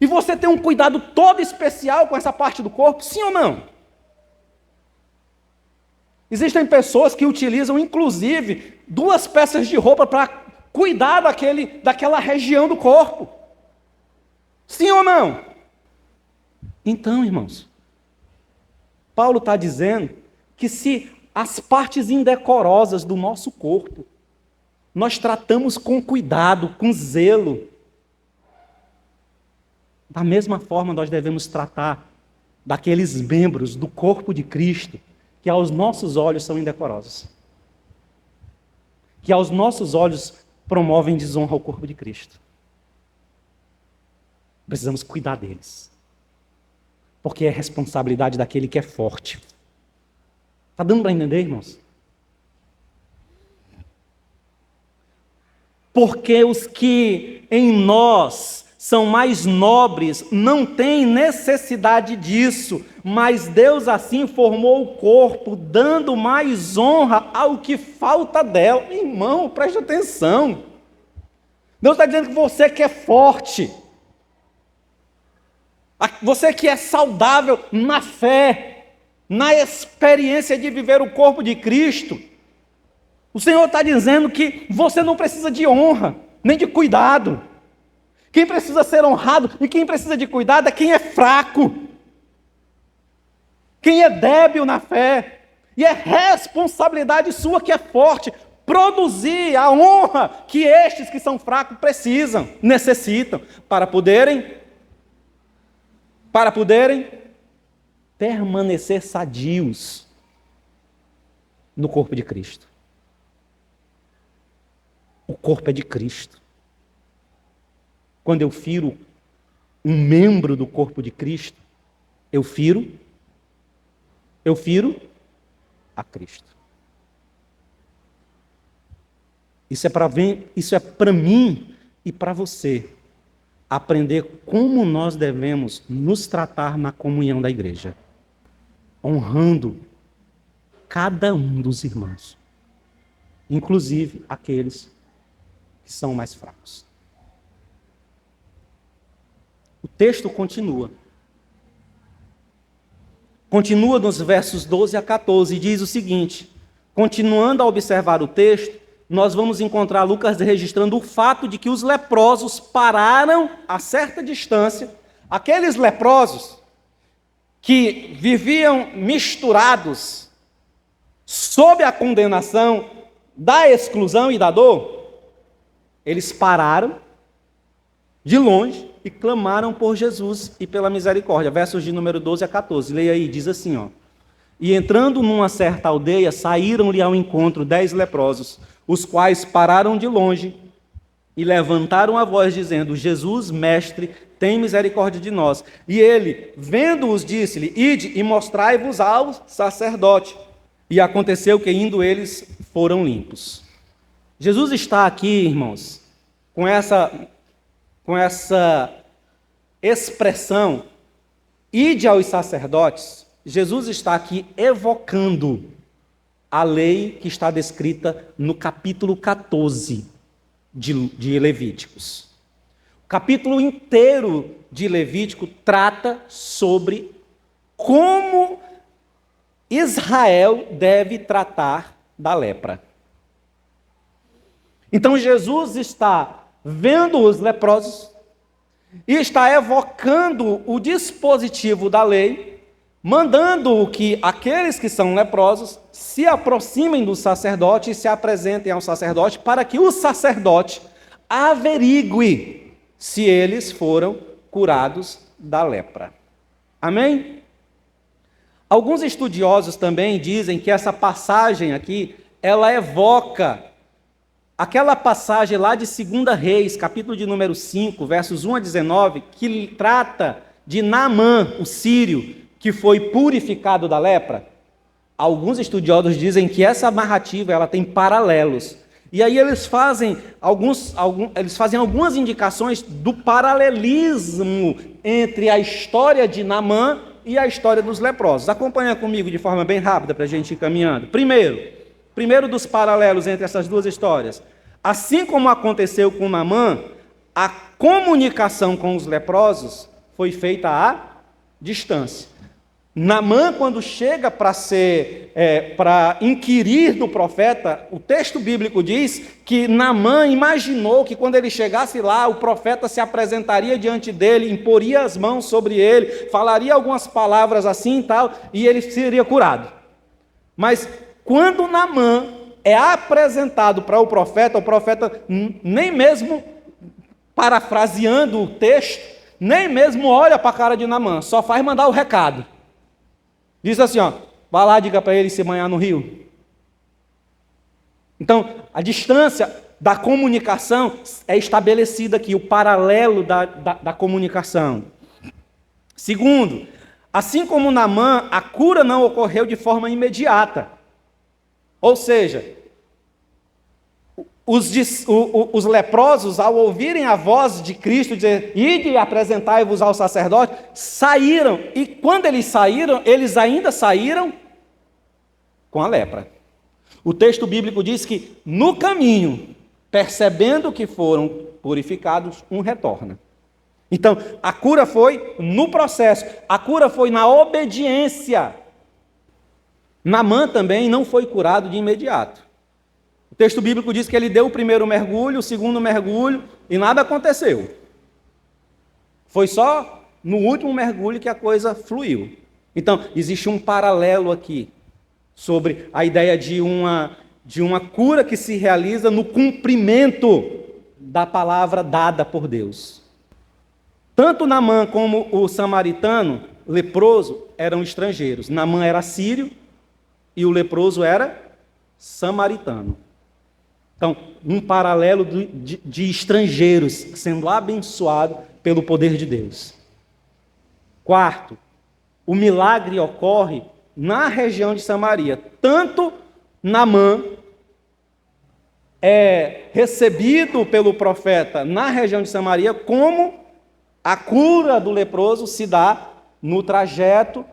E você tem um cuidado todo especial com essa parte do corpo, sim ou não? Existem pessoas que utilizam, inclusive, 2 peças de roupa para cuidar daquela região do corpo. Sim ou não? Então, irmãos, Paulo está dizendo que se as partes indecorosas do nosso corpo nós tratamos com cuidado, com zelo, da mesma forma nós devemos tratar daqueles membros do corpo de Cristo que aos nossos olhos são indecorosos, que aos nossos olhos promovem desonra ao corpo de Cristo. Precisamos cuidar deles, porque é responsabilidade daquele que é forte. Está dando para entender, irmãos? Porque os que em nós são mais nobres não têm necessidade disso, mas Deus assim formou o corpo, dando mais honra ao que falta dela. Irmão, preste atenção. Deus está dizendo que você que é forte, você que é saudável na fé, na experiência de viver o corpo de Cristo, o Senhor está dizendo que você não precisa de honra, nem de cuidado. Quem precisa ser honrado e quem precisa de cuidado é quem é fraco, quem é débil na fé. E é responsabilidade sua que é forte produzir a honra que estes que são fracos necessitam, para poderem permanecer sadios no corpo de Cristo. O corpo é de Cristo. Quando eu firo um membro do corpo de Cristo, eu firo a Cristo. Isso é para mim e para você aprender como nós devemos nos tratar na comunhão da igreja, honrando cada um dos irmãos, inclusive aqueles que são mais fracos. O texto continua nos versos 12 a 14, e diz o seguinte: continuando a observar o texto, nós vamos encontrar Lucas registrando o fato de que os leprosos pararam a certa distância. Aqueles leprosos que viviam misturados sob a condenação da exclusão e da dor, eles pararam de longe e clamaram por Jesus e pela misericórdia. Versos de número 12 a 14. Leia aí, diz assim, ó. E entrando numa certa aldeia, saíram-lhe ao encontro 10 leprosos, os quais pararam de longe e levantaram a voz, dizendo: Jesus, mestre, tem misericórdia de nós. E ele, vendo-os, disse-lhe: ide e mostrai-vos ao sacerdote. E aconteceu que, indo eles, foram limpos. Jesus está aqui, irmãos, com essa expressão, ide aos sacerdotes. Jesus está aqui evocando a lei que está descrita no capítulo 14 de Levíticos. O capítulo inteiro de Levítico trata sobre como Israel deve tratar da lepra. Então Jesus está vendo os leprosos e está evocando o dispositivo da lei, mandando que aqueles que são leprosos se aproximem do sacerdote e se apresentem ao sacerdote para que o sacerdote averigue se eles foram curados da lepra. Amém? Alguns estudiosos também dizem que essa passagem aqui, ela evoca aquela passagem lá de 2 Reis, capítulo de número 5, versos 1 a 19, que trata de Naamã, o sírio, que foi purificado da lepra. Alguns estudiosos dizem que essa narrativa ela tem paralelos. E aí eles fazem algumas indicações do paralelismo entre a história de Naamã e a história dos leprosos. Acompanha comigo de forma bem rápida para a gente ir caminhando. Primeiro dos paralelos entre essas duas histórias. Assim como aconteceu com Naamã, a comunicação com os leprosos foi feita à distância. Naamã, quando chega para inquirir do profeta, o texto bíblico diz que Naamã imaginou que quando ele chegasse lá, o profeta se apresentaria diante dele, imporia as mãos sobre ele, falaria algumas palavras assim e tal, e ele seria curado. Mas quando Naamã é apresentado para o profeta nem mesmo, parafraseando o texto, nem mesmo olha para a cara de Naamã, só faz mandar o recado. Diz assim, ó, vai lá, diga para ele se banhar no rio. Então, a distância da comunicação é estabelecida aqui, o paralelo da comunicação. Segundo, assim como Naamã, a cura não ocorreu de forma imediata. Ou seja, os leprosos, ao ouvirem a voz de Cristo dizer, ide e apresentai-vos ao sacerdote, saíram. E quando eles saíram, eles ainda saíram com a lepra. O texto bíblico diz que no caminho, percebendo que foram purificados, um retorna. Então, a cura foi no processo, a cura foi na obediência. Naamã também não foi curado de imediato. O texto bíblico diz que ele deu o primeiro mergulho, o segundo mergulho, e nada aconteceu. Foi só no último mergulho que a coisa fluiu. Então, existe um paralelo aqui sobre a ideia de uma cura que se realiza no cumprimento da palavra dada por Deus. Tanto Naamã como o samaritano leproso eram estrangeiros. Naamã era sírio e o leproso era samaritano. Então, um paralelo de estrangeiros sendo abençoados pelo poder de Deus. Quarto, o milagre ocorre na região de Samaria. Tanto Naamã é recebido pelo profeta na região de Samaria, como a cura do leproso se dá no trajeto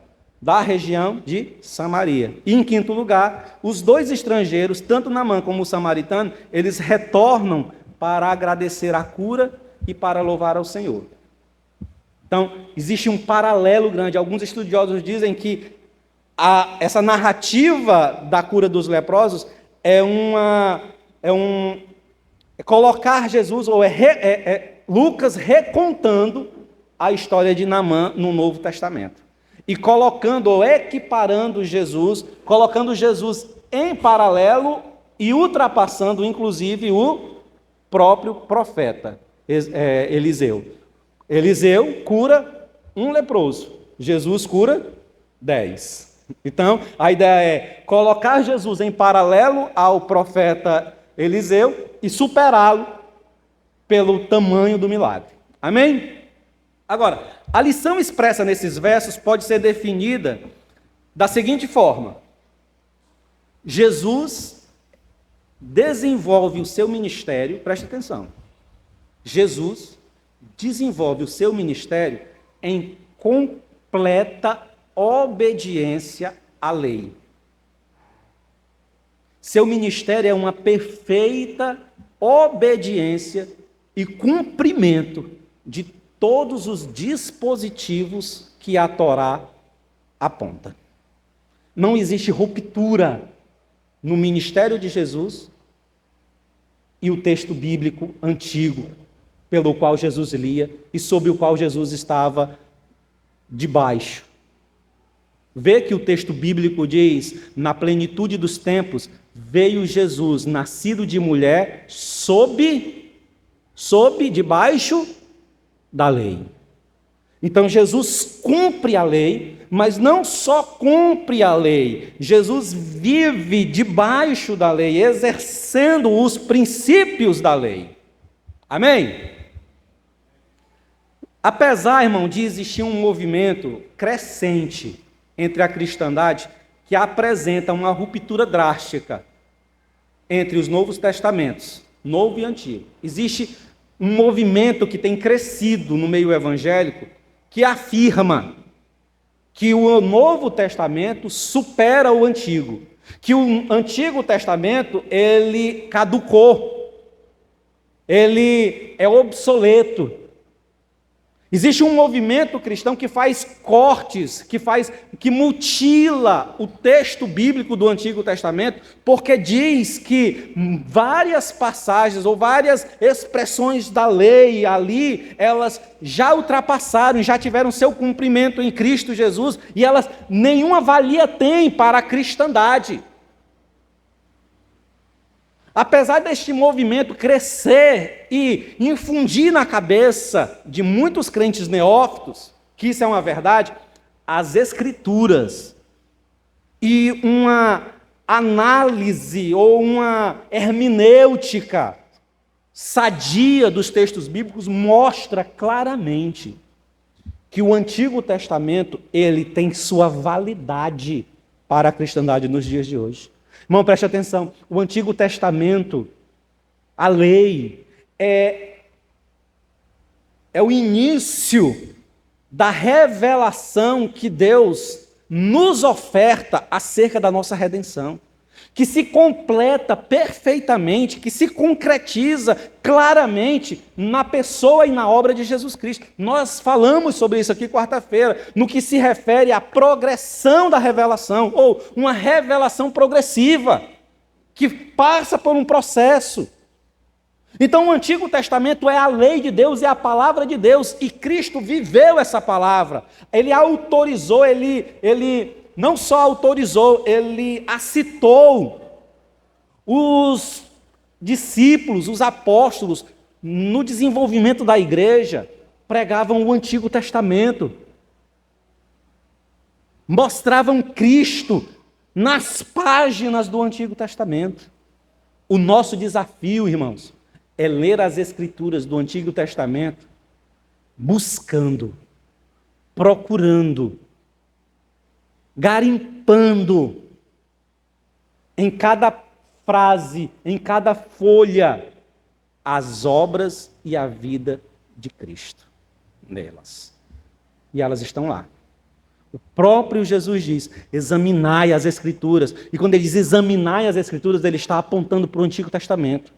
da região de Samaria. E em quinto lugar, os dois estrangeiros, tanto Naamã como o samaritano, eles retornam para agradecer a cura e para louvar ao Senhor. Então, existe um paralelo grande. Alguns estudiosos dizem que essa narrativa da cura dos leprosos é colocar Jesus, ou Lucas recontando a história de Naamã no Novo Testamento. e colocando ou equiparando Jesus, colocando Jesus em paralelo e ultrapassando inclusive o próprio profeta Eliseu. Eliseu cura um leproso, Jesus cura 10. Então, a ideia é colocar Jesus em paralelo ao profeta Eliseu e superá-lo pelo tamanho do milagre. Amém? Agora, a lição expressa nesses versos pode ser definida da seguinte forma: Jesus desenvolve o seu ministério, preste atenção, Jesus desenvolve o seu ministério em completa obediência à lei. Seu ministério é uma perfeita obediência e cumprimento de todos os dispositivos que a Torá aponta. Não existe ruptura no ministério de Jesus e o texto bíblico antigo pelo qual Jesus lia e sobre o qual Jesus estava debaixo. Vê que o texto bíblico diz: na plenitude dos tempos veio Jesus, nascido de mulher, debaixo da lei. Então Jesus cumpre a lei, mas não só cumpre a lei, Jesus vive debaixo da lei, exercendo os princípios da lei. Amém? Apesar, irmão, de existir um movimento crescente entre a cristandade que apresenta uma ruptura drástica entre os novos testamentos, Novo e Antigo. Existe um movimento que tem crescido no meio evangélico que afirma que o Novo Testamento supera o Antigo, que o Antigo Testamento ele caducou, ele é obsoleto. Existe um movimento cristão que faz cortes, que mutila o texto bíblico do Antigo Testamento, porque diz que várias passagens ou várias expressões da lei ali, elas já ultrapassaram, já tiveram seu cumprimento em Cristo Jesus, e elas nenhuma valia têm para a cristandade. Apesar deste movimento crescer e infundir na cabeça de muitos crentes neófitos, que isso é uma verdade, as Escrituras e uma análise ou uma hermenêutica sadia dos textos bíblicos mostra claramente que o Antigo Testamento ele tem sua validade para a cristandade nos dias de hoje. Irmão, preste atenção, o Antigo Testamento, a lei, é o início da revelação que Deus nos oferta acerca da nossa redenção, que se completa perfeitamente, que se concretiza claramente na pessoa e na obra de Jesus Cristo. Nós falamos sobre isso aqui quarta-feira, no que se refere à progressão da revelação, ou uma revelação progressiva, que passa por um processo. Então o Antigo Testamento é a lei de Deus, é a palavra de Deus, e Cristo viveu essa palavra. Ele autorizou, ele não só autorizou, ele acitou os discípulos, os apóstolos, no desenvolvimento da igreja, pregavam o Antigo Testamento, mostravam Cristo nas páginas do Antigo Testamento. O nosso desafio, irmãos, é ler as Escrituras do Antigo Testamento, buscando, procurando, garimpando em cada frase, em cada folha, as obras e a vida de Cristo nelas. E elas estão lá. O próprio Jesus diz: examinai as Escrituras. E quando ele diz examinai as Escrituras, ele está apontando para o Antigo Testamento.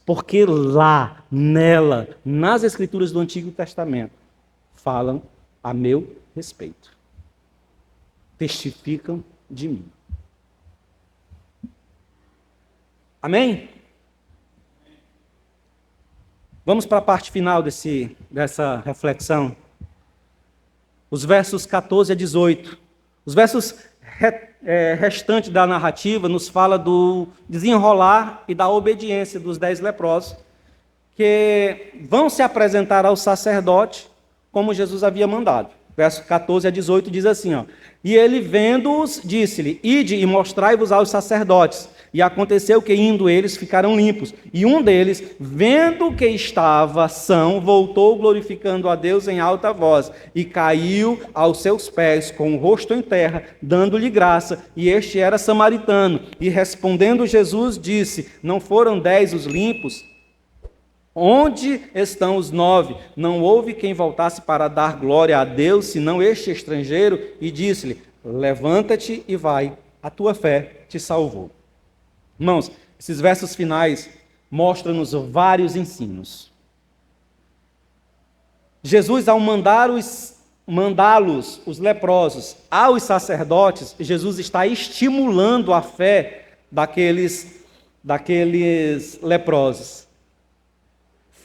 Porque lá, nela, nas Escrituras do Antigo Testamento, falam a meu respeito. Testificam de mim. Amém? Vamos para a parte final dessa reflexão. os versos 14 a 18. Os versos restantes da narrativa nos fala do desenrolar e da obediência dos 10 leprosos, que vão se apresentar ao sacerdote como Jesus havia mandado. Verso 14 a 18 diz assim, ó: E ele, vendo-os, disse-lhe: Ide e mostrai-vos aos sacerdotes. E aconteceu que, indo eles, ficaram limpos. E um deles, vendo que estava são, voltou glorificando a Deus em alta voz, e caiu aos seus pés, com o rosto em terra, dando-lhe graça. E este era samaritano. E respondendo Jesus, disse: Não foram 10 os limpos? Onde estão os 9? Não houve quem voltasse para dar glória a Deus, senão este estrangeiro? E disse-lhe: Levanta-te e vai, a tua fé te salvou. Irmãos, esses versos finais mostram-nos vários ensinos. Jesus, ao mandá-los, os leprosos, aos sacerdotes, Jesus está estimulando a fé daqueles leprosos.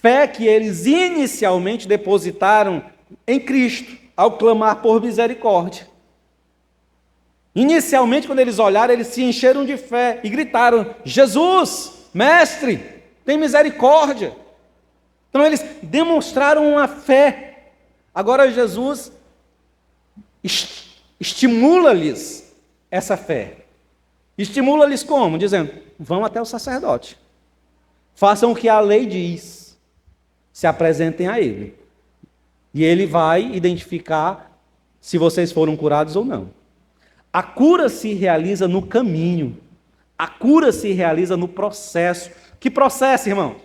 Fé que eles inicialmente depositaram em Cristo, ao clamar por misericórdia. Inicialmente, quando eles olharam, eles se encheram de fé e gritaram: Jesus, mestre, tem misericórdia. Então eles demonstraram uma fé. Agora Jesus estimula-lhes essa fé. Estimula-lhes como? Dizendo: vão até o sacerdote. Façam o que a lei diz. Se apresentem a ele. E ele vai identificar se vocês foram curados ou não. A cura se realiza no caminho. A cura se realiza no processo. Que processo, irmão?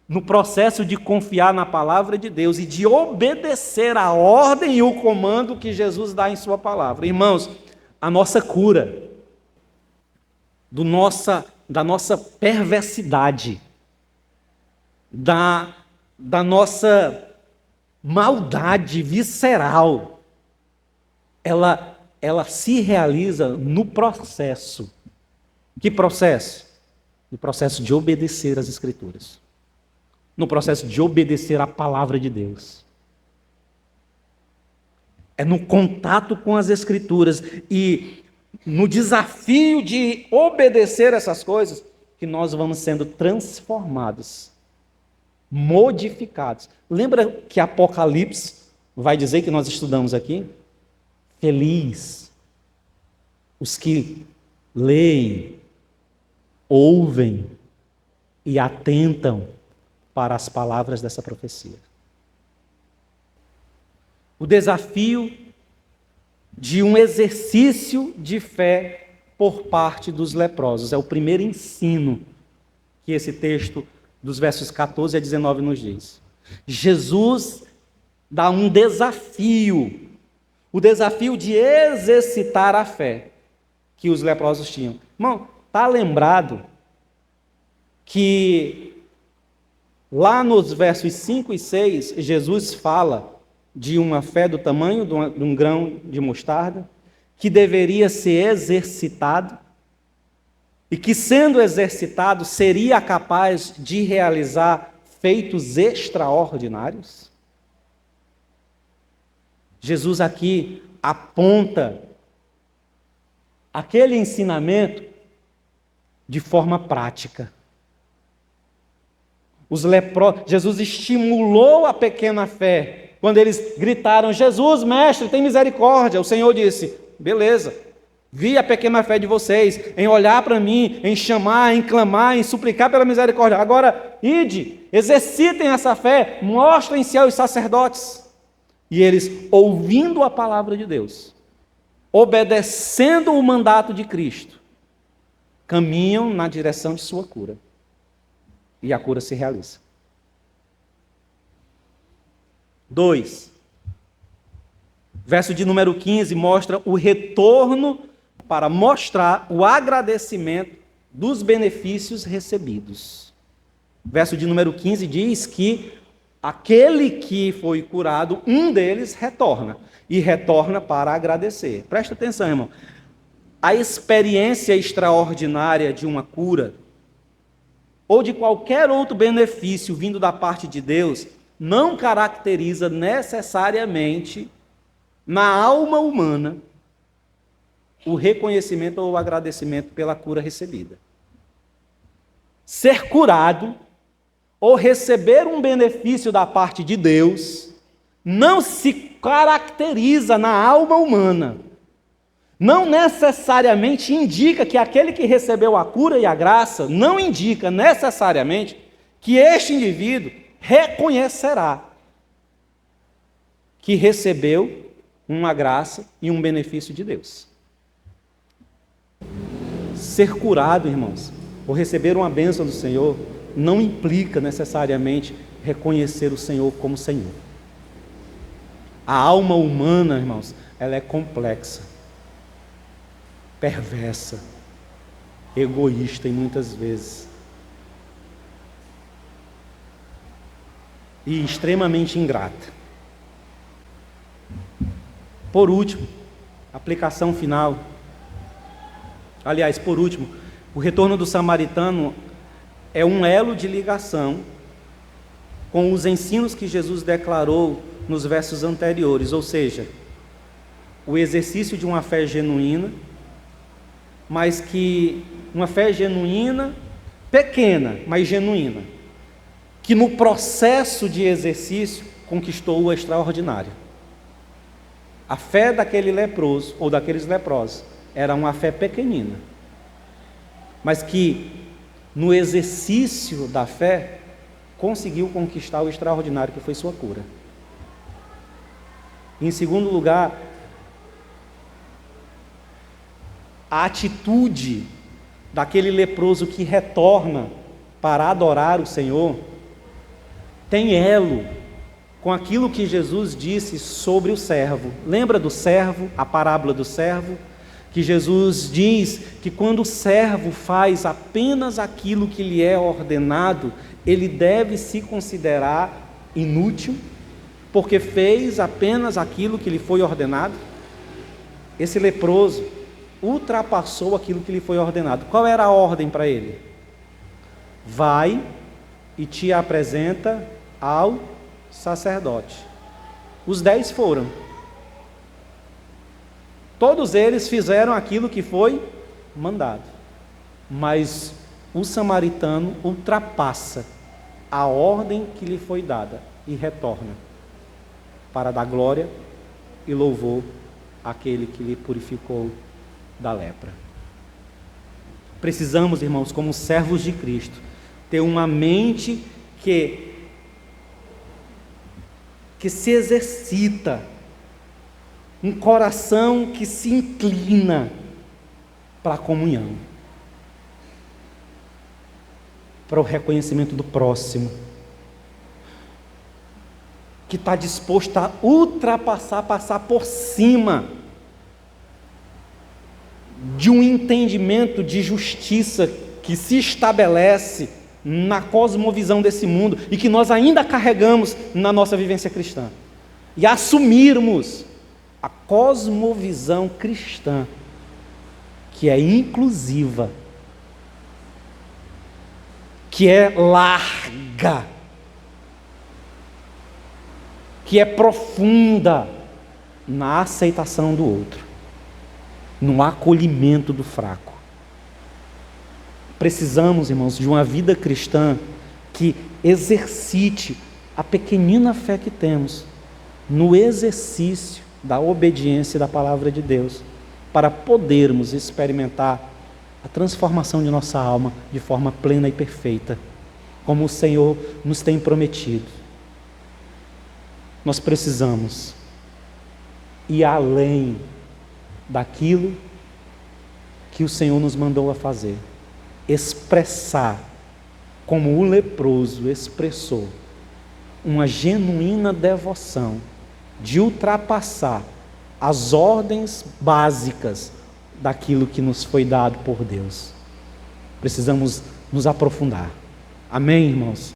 No processo de confiar na palavra de Deus e de obedecer a ordem e o comando que Jesus dá em sua palavra. Irmãos, a nossa cura da nossa perversidade, da nossa maldade visceral, ela se realiza no processo. Que processo? No processo de obedecer às Escrituras. No processo de obedecer à palavra de Deus. É no contato com as Escrituras e no desafio de obedecer essas coisas que nós vamos sendo transformados, modificados. Lembra que Apocalipse vai dizer, que nós estudamos aqui? Feliz os que leem, ouvem e atentam para as palavras dessa profecia. O desafio de um exercício de fé por parte dos leprosos é o primeiro ensino que esse texto dos versos 14 a 19 nos diz. Jesus dá um desafio, o desafio de exercitar a fé que os leprosos tinham. Irmão, está lembrado que lá nos versos 5 e 6, Jesus fala de uma fé do tamanho de um grão de mostarda, que deveria ser exercitado, e que, sendo exercitado, seria capaz de realizar feitos extraordinários? Jesus aqui aponta aquele ensinamento de forma prática. Jesus estimulou a pequena fé. Quando eles gritaram: Jesus, mestre, tem misericórdia. O Senhor disse: beleza, vi a pequena fé de vocês, em olhar para mim, em chamar, em clamar, em suplicar pela misericórdia. Agora, ide, exercitem essa fé, mostrem-se aos sacerdotes. E eles, ouvindo a palavra de Deus, obedecendo o mandato de Cristo, caminham na direção de sua cura. E a cura se realiza. 2. Verso de número 15 mostra o retorno para mostrar o agradecimento dos benefícios recebidos. Verso de número 15 diz que aquele que foi curado, um deles retorna. E retorna para agradecer. Presta atenção, irmão. A experiência extraordinária de uma cura, ou de qualquer outro benefício vindo da parte de Deus, não caracteriza necessariamente na alma humana o reconhecimento ou o agradecimento pela cura recebida. Ser curado ou receber um benefício da parte de Deus não se caracteriza na alma humana. Não necessariamente indica que aquele que recebeu a cura e a graça, não indica necessariamente que este indivíduo reconhecerá que recebeu uma graça e um benefício de Deus. Ser curado, irmãos, ou receber uma bênção do Senhor, não implica necessariamente reconhecer o Senhor como Senhor. A alma humana, irmãos, ela é complexa, perversa, egoísta e muitas vezes, e extremamente ingrata. Por último, aplicação final. Aliás, por último, o retorno do samaritano é um elo de ligação com os ensinos que Jesus declarou nos versos anteriores, ou seja, o exercício de uma fé genuína, mas que uma fé genuína, pequena, mas genuína, que no processo de exercício conquistou o extraordinário. A fé daquele leproso, ou daqueles leprosos, era uma fé pequenina, mas que no exercício da fé conseguiu conquistar o extraordinário que foi sua cura. Em segundo lugar, a atitude daquele leproso que retorna para adorar o Senhor tem elo com aquilo que Jesus disse sobre o servo. Lembra do servo, a parábola do servo? Que Jesus diz que quando o servo faz apenas aquilo que lhe é ordenado, ele deve se considerar inútil, porque fez apenas aquilo que lhe foi ordenado. Esse leproso ultrapassou aquilo que lhe foi ordenado. Qual era a ordem para ele? Vai e te apresenta ao sacerdote. Os 10 foram. Todos eles fizeram aquilo que foi mandado. Mas o samaritano ultrapassa a ordem que lhe foi dada e retorna para dar glória e louvor àquele que lhe purificou da lepra. Precisamos, irmãos, como servos de Cristo, ter uma mente que se exercita, um coração que se inclina para a comunhão, para o reconhecimento do próximo, que está disposto a ultrapassar, passar por cima de um entendimento de justiça que se estabelece na cosmovisão desse mundo e que nós ainda carregamos na nossa vivência cristã, e assumirmos a cosmovisão cristã, que é inclusiva, que é larga, que é profunda na aceitação do outro, no acolhimento do fraco. Precisamos, irmãos, de uma vida cristã que exercite a pequenina fé que temos no exercício da obediência da palavra de Deus, para podermos experimentar a transformação de nossa alma de forma plena e perfeita, como o Senhor nos tem prometido. Nós precisamos ir além daquilo que o Senhor nos mandou a fazer, expressar, como o leproso expressou, uma genuína devoção de ultrapassar as ordens básicas daquilo que nos foi dado por Deus. Precisamos nos aprofundar. Amém, irmãos?